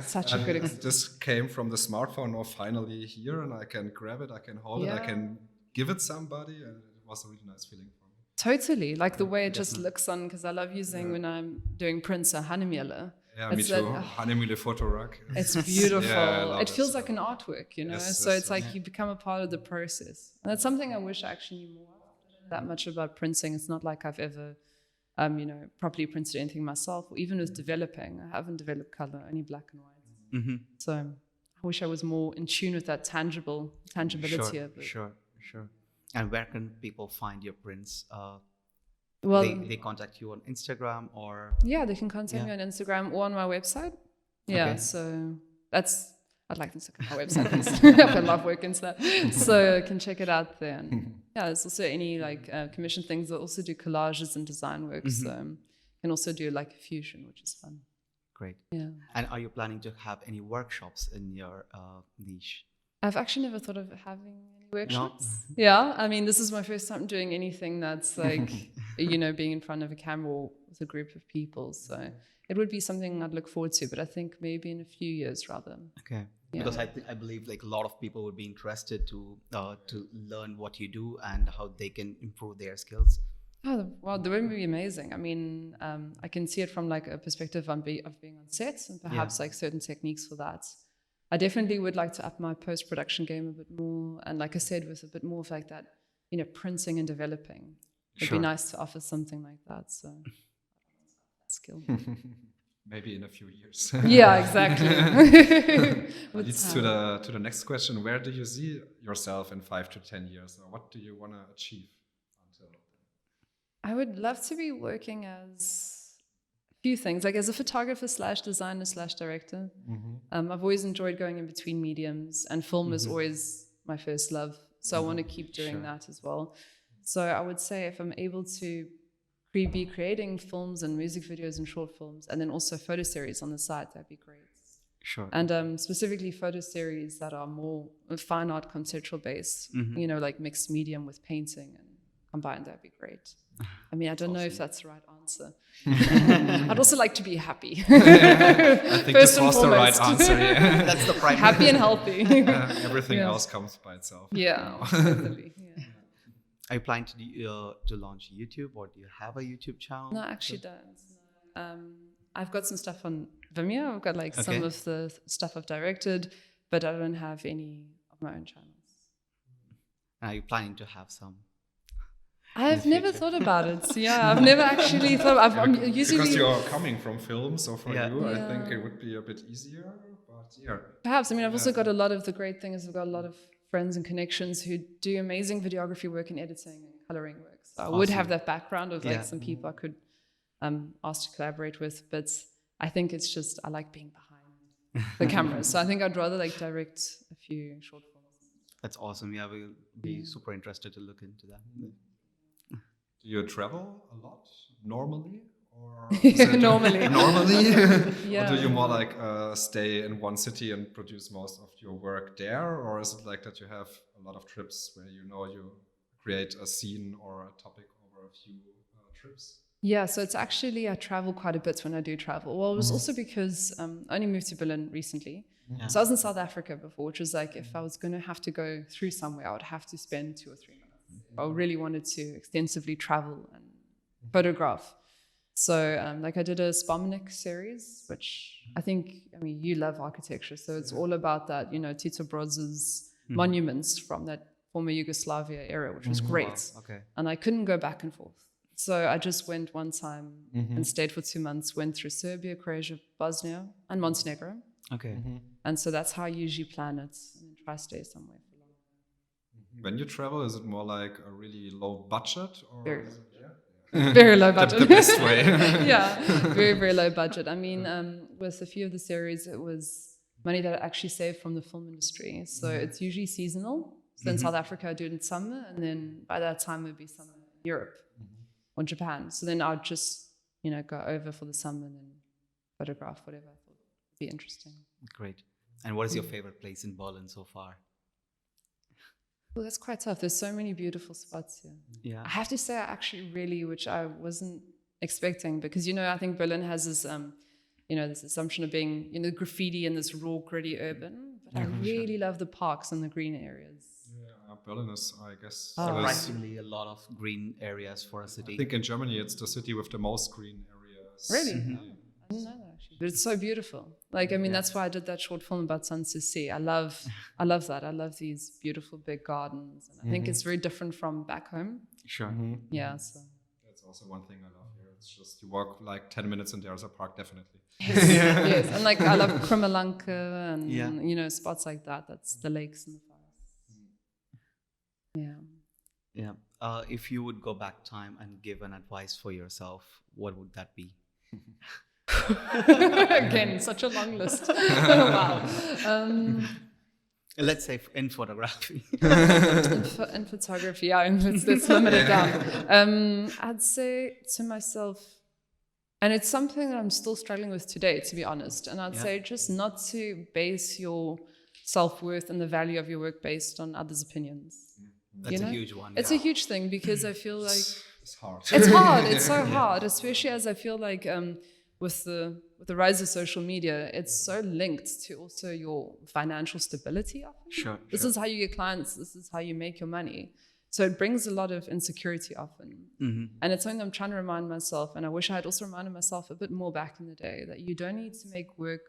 Such a good experience. This came from the smartphone, now finally here, and I can grab it, I can hold it, I can give it somebody, and it was a really nice feeling for me. Totally, like the way it just looks on, because I love using when I'm doing prints or Hanemühle. Yeah, me too. Hanemühle photo rack. It's beautiful. It feels like an artwork, you know. Yes, so it's like you become a part of the process, and that's something I wish I actually knew more that much about printing. It's not like I've ever, properly printed anything myself, or even with developing. I haven't developed color, only black and white. Mm-hmm. So I wish I was more in tune with that tangibility of it. Sure. And where can people find your prints? Well, they contact you on Instagram or? Yeah, they can contact me on Instagram or on my website. Yeah, so I'd like them to come to my website because I put a lot of work into that. So you can check it out there. And there's also any commission things. I also do collages and design work. So can also do like a fusion, which is fun. Great. Yeah. And are you planning to have any workshops in your niche? I've actually never thought of having any workshops. No. Yeah, I mean, this is my first time doing anything that's like, being in front of a camera or with a group of people. So it would be something I'd look forward to, but I think maybe in a few years rather. Okay. Yeah. Because I believe like a lot of people would be interested to learn what you do and how they can improve their skills. Oh, well, that would be amazing. I mean, I can see it from like a perspective of being on set and perhaps like certain techniques for that. I definitely would like to up my post-production game a bit more. And like I said, with a bit more of like that, printing and developing. It'd be nice to offer something like that. So skill. Maybe in a few years. Yeah, exactly. Leads to the next question. Where do you see yourself in 5 to 10 years? Or what do you want to achieve until then? I would love to be working as few things, like as a photographer / designer / director. I've always enjoyed going in between mediums, and film is always my first love. So I want to keep doing that as well. So I would say if I'm able to be creating films and music videos and short films, and then also photo series on the side, that'd be great. Sure. And specifically photo series that are more fine art conceptual based, like mixed medium with painting and combined, that'd be great. I mean, I don't know if that's the right answer. I'd also like to be happy. I think this was the right answer. Yeah. That's the primary. Happy and healthy. Everything else comes by itself. Yeah, definitely. Yeah. Are you planning to launch YouTube, or do you have a YouTube channel? No, I actually don't. I've got some stuff on Vimeo. I've got like some of the stuff I've directed, but I don't have any of my own channels. Are you planning to have some? I've never thought about it. Yeah, I've never actually thought. I'm usually because you're coming from film, so for you, I think it would be a bit easier. But perhaps. I mean, I've also got a lot of the great thing is I've got a lot of friends and connections who do amazing videography work and editing and coloring work. So I would have that background of like some people I could ask to collaborate with, but I think it's just I like being behind the camera. So I think I'd rather like direct a few short films. That's awesome. Yeah, we'll be super interested to look into that. Do you travel a lot normally? Or normally? Yeah. Or do you more like stay in one city and produce most of your work there? Or is it like that you have a lot of trips where you create a scene or a topic over a few trips? Yeah, so it's actually, I travel quite a bit when I do travel. Well, it was also because I only moved to Berlin recently. Yeah. So I was in South Africa before, which was like, if I was going to have to go through somewhere, I would have to spend 2 or 3 months. I really wanted to extensively travel and photograph. So like I did a Spomenik series, which I mean, you love architecture. So it's all about that, Tito Brodz's monuments from that former Yugoslavia era, which was great. Wow. Okay. And I couldn't go back and forth. So I just went one time and stayed for 2 months, went through Serbia, Croatia, Bosnia, and Montenegro. Okay. And so that's how I usually plan it, and then try to stay somewhere for long. When you travel, is it more like a really low budget? Or very low. Very low budget. The best way. Yeah, very, very low budget. I mean, with a few of the series, it was money that I actually saved from the film industry. So it's usually seasonal. So in South Africa, I do it in summer, and then by that time, it would be summer in Europe or Japan. So then I'd just, go over for the summer and then photograph whatever I thought would be interesting. Great. And what is your favorite place in Berlin so far? Well, that's quite tough. There's so many beautiful spots here. Yeah. I have to say, I actually really, which I wasn't expecting, because, I think Berlin has this, this assumption of being, graffiti and this raw, gritty urban. But I really love the parks and the green areas. Yeah, Berlin is, I guess, surprisingly a lot of green areas for a city. I think in Germany it's the city with the most green areas. Really? I didn't know that actually. But it's so beautiful. That's why I did that short film about Sanssouci. I love that. I love these beautiful big gardens. And I think it's very different from back home. Sure. Yeah, so. That's also one thing I love here. It's just you walk like 10 minutes and there's a park, definitely. Yes. And I love Krummelanke and, spots like that. That's the lakes and the forests. Yeah. Yeah. If you would go back time and give an advice for yourself, what would that be? Again, such a long list. Wow. Let's say in photography. in photography, yeah, let's limit it down. I'd say to myself, and it's something that I'm still struggling with today, to be honest, and I'd say just not to base your self-worth and the value of your work based on others' opinions. That's a huge one. It's a huge thing, because I feel like it's hard. It's hard. It's so hard, especially as I feel like with the rise of social media, it's so linked to also your financial stability often. Sure. This is how you get clients. This is how you make your money. So it brings a lot of insecurity often. And it's something I'm trying to remind myself, and I wish I had also reminded myself a bit more back in the day, that you don't need to make work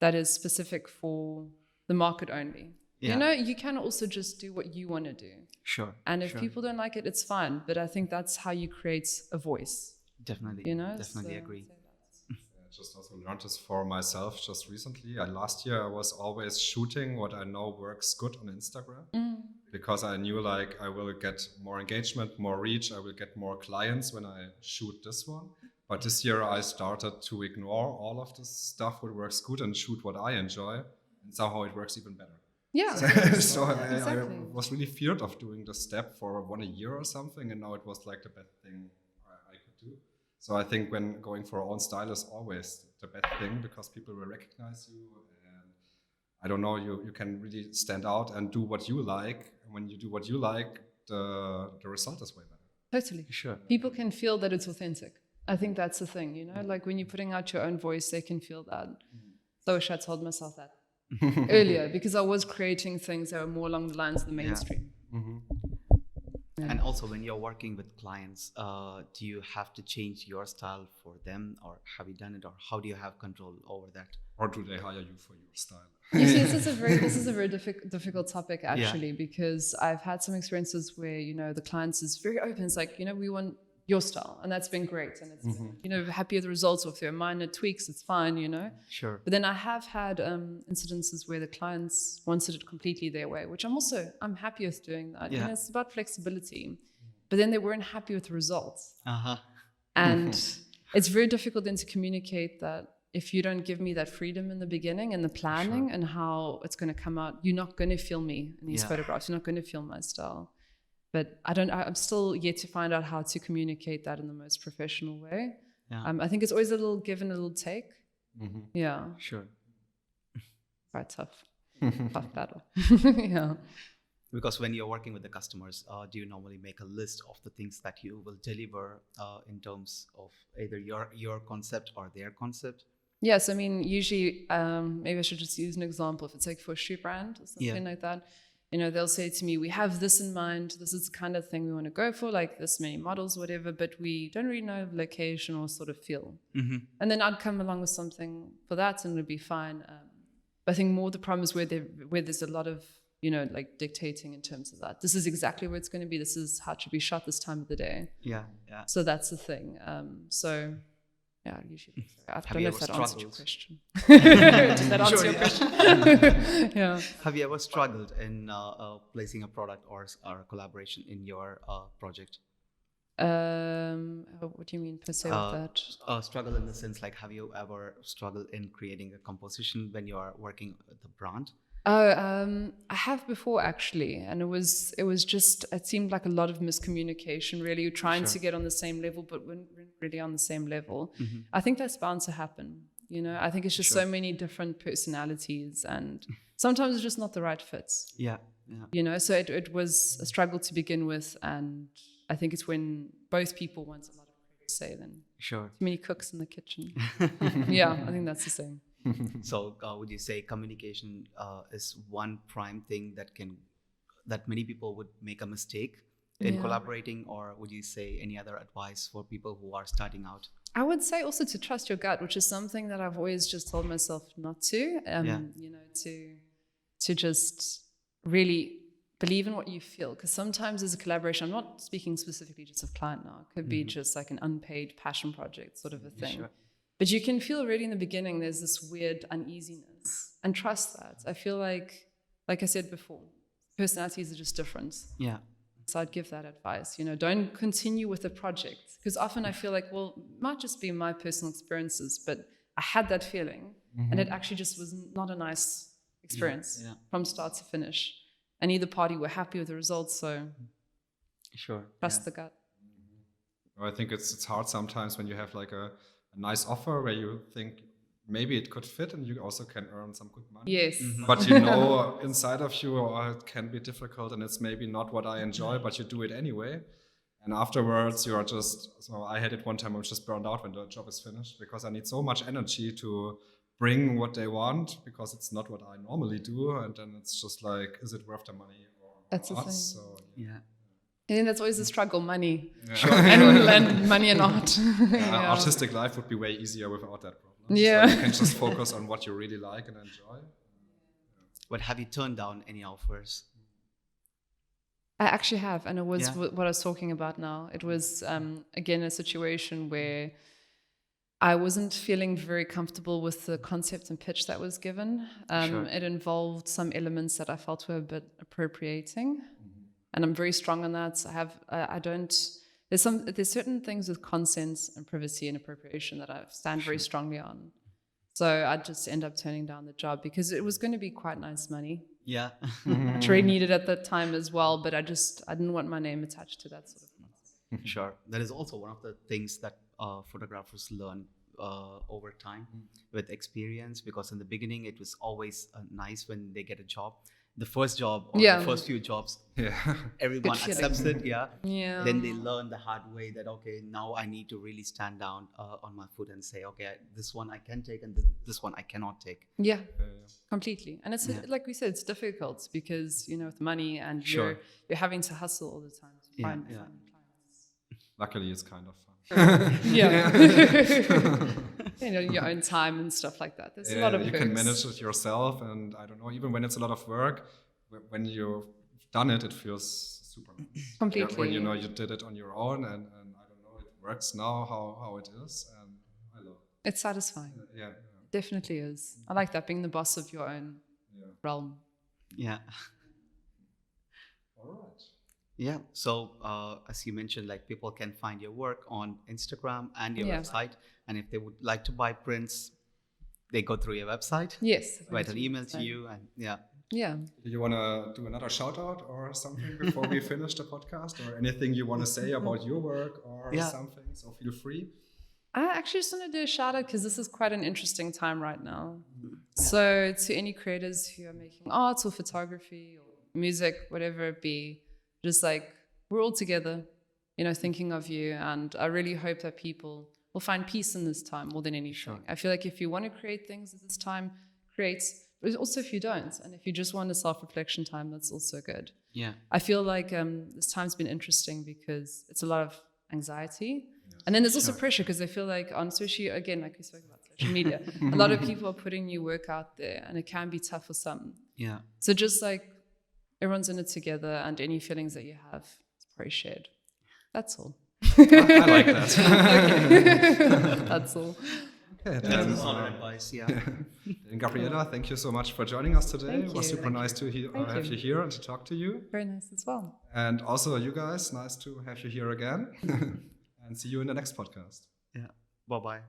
that is specific for the market only. Yeah. You can also just do what you want to do. Sure. And if people don't like it, it's fine. But I think that's how you create a voice. Definitely. Definitely agree. Just also learned this for myself just recently. Last year I was always shooting what I know works good on Instagram, because I knew I will get more engagement, more reach, I will get more clients when I shoot this one. But this year I started to ignore all of this stuff what works good and shoot what I enjoy, and somehow it works even better. Yeah. So I was really feared of doing the step for a year or something, and now it was like the best thing I could do. So I think when going for our own style is always the best thing, because people will recognize you, and I don't know, you can really stand out and do what you like. And when you do what you like, the result is way better. Totally. Sure. People can feel that it's authentic. I think that's the thing, when you're putting out your own voice, they can feel that. So I wish I told myself that earlier, because I was creating things that were more along the lines of the mainstream. Yeah. And also, when you're working with clients, do you have to change your style for them, or have you done it, or how do you have control over that? Or do they hire you for your style? You see, this is a very difficult topic, actually, because I've had some experiences where, the clients is very open. It's like, we want your style, and that's been great, and it's happy with the results. Or if there are minor tweaks, it's fine, Sure. But then I have had incidences where the clients wanted it completely their way, which I'm happy with doing that. It's about flexibility, but then they weren't happy with the results. And it's very difficult then to communicate that if you don't give me that freedom in the beginning and the planning and how it's going to come out, you're not going to feel me in these photographs. You're not going to feel my style. But I'm still yet to find out how to communicate that in the most professional way. Yeah. I think it's always a little give and a little take. Yeah. Sure. Quite tough. Tough battle. Yeah. Because when you're working with the customers, do you normally make a list of the things that you will deliver in terms of either your concept or their concept? Yes, I mean, usually, maybe I should just use an example. If it's like for a shoe brand or something like that, they'll say to me, we have this in mind. This is the kind of thing we want to go for, like this many models, whatever, but we don't really know the location or sort of feel. And then I'd come along with something for that and it'd be fine. But I think more the problem is where there's a lot of, like dictating in terms of that. This is exactly where it's going to be. This is how it should be shot this time of the day. Yeah. So that's the thing. Yeah, usually. I don't know if that answered your question. Did that answer your question? Yeah. Have you ever struggled in placing a product or a collaboration in your project? What do you mean per se with that? Struggle in the sense, like, have you ever struggled in creating a composition when you are working with the brand? I have before, actually, and it seemed like a lot of miscommunication, really, trying to get on the same level, but we're really on the same level. I think that's bound to happen, I think it's just so many different personalities, and sometimes it's just not the right fit. Yeah. So it was a struggle to begin with, and I think it's when both people want a lot of credit, say, then Sure. too many cooks in the kitchen. Yeah, I think that's the same. So would you say communication is one prime thing that many people would make a mistake in collaborating, or would you say any other advice for people who are starting out? I would say also to trust your gut, which is something that I've always just told myself not to, to just really believe in what you feel. Because sometimes as a collaboration, I'm not speaking specifically just of client now, it could be just like an unpaid passion project sort of a thing. Sure. But you can feel already in the beginning, there's this weird uneasiness, and trust that. I feel like I said before, personalities are just different. Yeah. So I'd give that advice, don't continue with the project. Because often I feel like, well, it might just be my personal experiences, but I had that feeling and it actually just was not a nice experience from start to finish. And either party were happy with the results, so sure. Trust the gut. I think it's hard sometimes when you have like a nice offer where you think maybe it could fit and you also can earn some good money. Yes. But inside of you, it can be difficult and it's maybe not what I enjoy, but you do it anyway. And afterwards, you are so I had it one time, I was just burned out when the job is finished because I need so much energy to bring what they want because it's not what I normally do. And then it's just like, is it worth the money or that's us? The thing. So, yeah. And that's always the struggle, money. Yeah. Sure. and money and art. Artistic life would be way easier without that problem. Yeah. So you can just focus on what you really like and enjoy. But have you turned down any offers? I actually have, and it was what I was talking about now. It was, again, a situation where I wasn't feeling very comfortable with the concept and pitch that was given. It involved some elements that I felt were a bit appropriating, and I'm very strong on that. So there's certain things with consent and privacy and appropriation that I stand very strongly on. So I just end up turning down the job because it was going to be quite nice money. Yeah. Which I needed at that time as well, but I didn't want my name attached to that sort of thing. Sure. That is also one of the things that photographers learn over time with experience, because in the beginning it was always nice when they get a job. The first job or the first few jobs, everyone accepts it, Then they learn the hard way that, okay, now I need to really stand down on my foot and say, okay, this one I can take and this one I cannot take. Yeah, completely. And it's like we said, it's difficult because, with money and you're having to hustle all the time to find clients. Luckily, it's kind of fun. Your own time and stuff like that. There's a lot of you perks. can manage it yourself, and I don't know, even when it's a lot of work, when you've done it, it feels super nice. Completely. When you did it on your own, and I don't know, it works now how it is, and I love it. It's satisfying. Yeah. Definitely is. I like that, being the boss of your own realm. Yeah. All right. Yeah. So as you mentioned, like people can find your work on Instagram and your website. And if they would like to buy prints, they go through your website. Yes. Write an email to you and Yeah. Do you want to do another shout out or something before we finish the podcast, or anything you want to say about your work or something? So feel free. I actually just want to do a shout out because this is quite an interesting time right now. So to any creators who are making art or photography or music, whatever it be, just like we're all together, thinking of you. And I really hope that people will find peace in this time more than anything. Sure. I feel like if you want to create things at this time, create. But also if you don't, and if you just want a self-reflection time, that's also good. Yeah. I feel like this time's been interesting because it's a lot of anxiety. And then there's also pressure because I feel like, especially again, like we spoke about social media, a lot of people are putting new work out there and it can be tough for some. Yeah. So just like everyone's in it together, and any feelings that you have, it's probably shared. That's all. I like that. Okay. That's all. Okay, that's solid advice. Yeah. And Gabriella, thank you so much for joining us today. It was super nice to have you here and to talk to you. Very nice as well. And also you guys, nice to have you here again. And see you in the next podcast. Yeah. Bye-bye.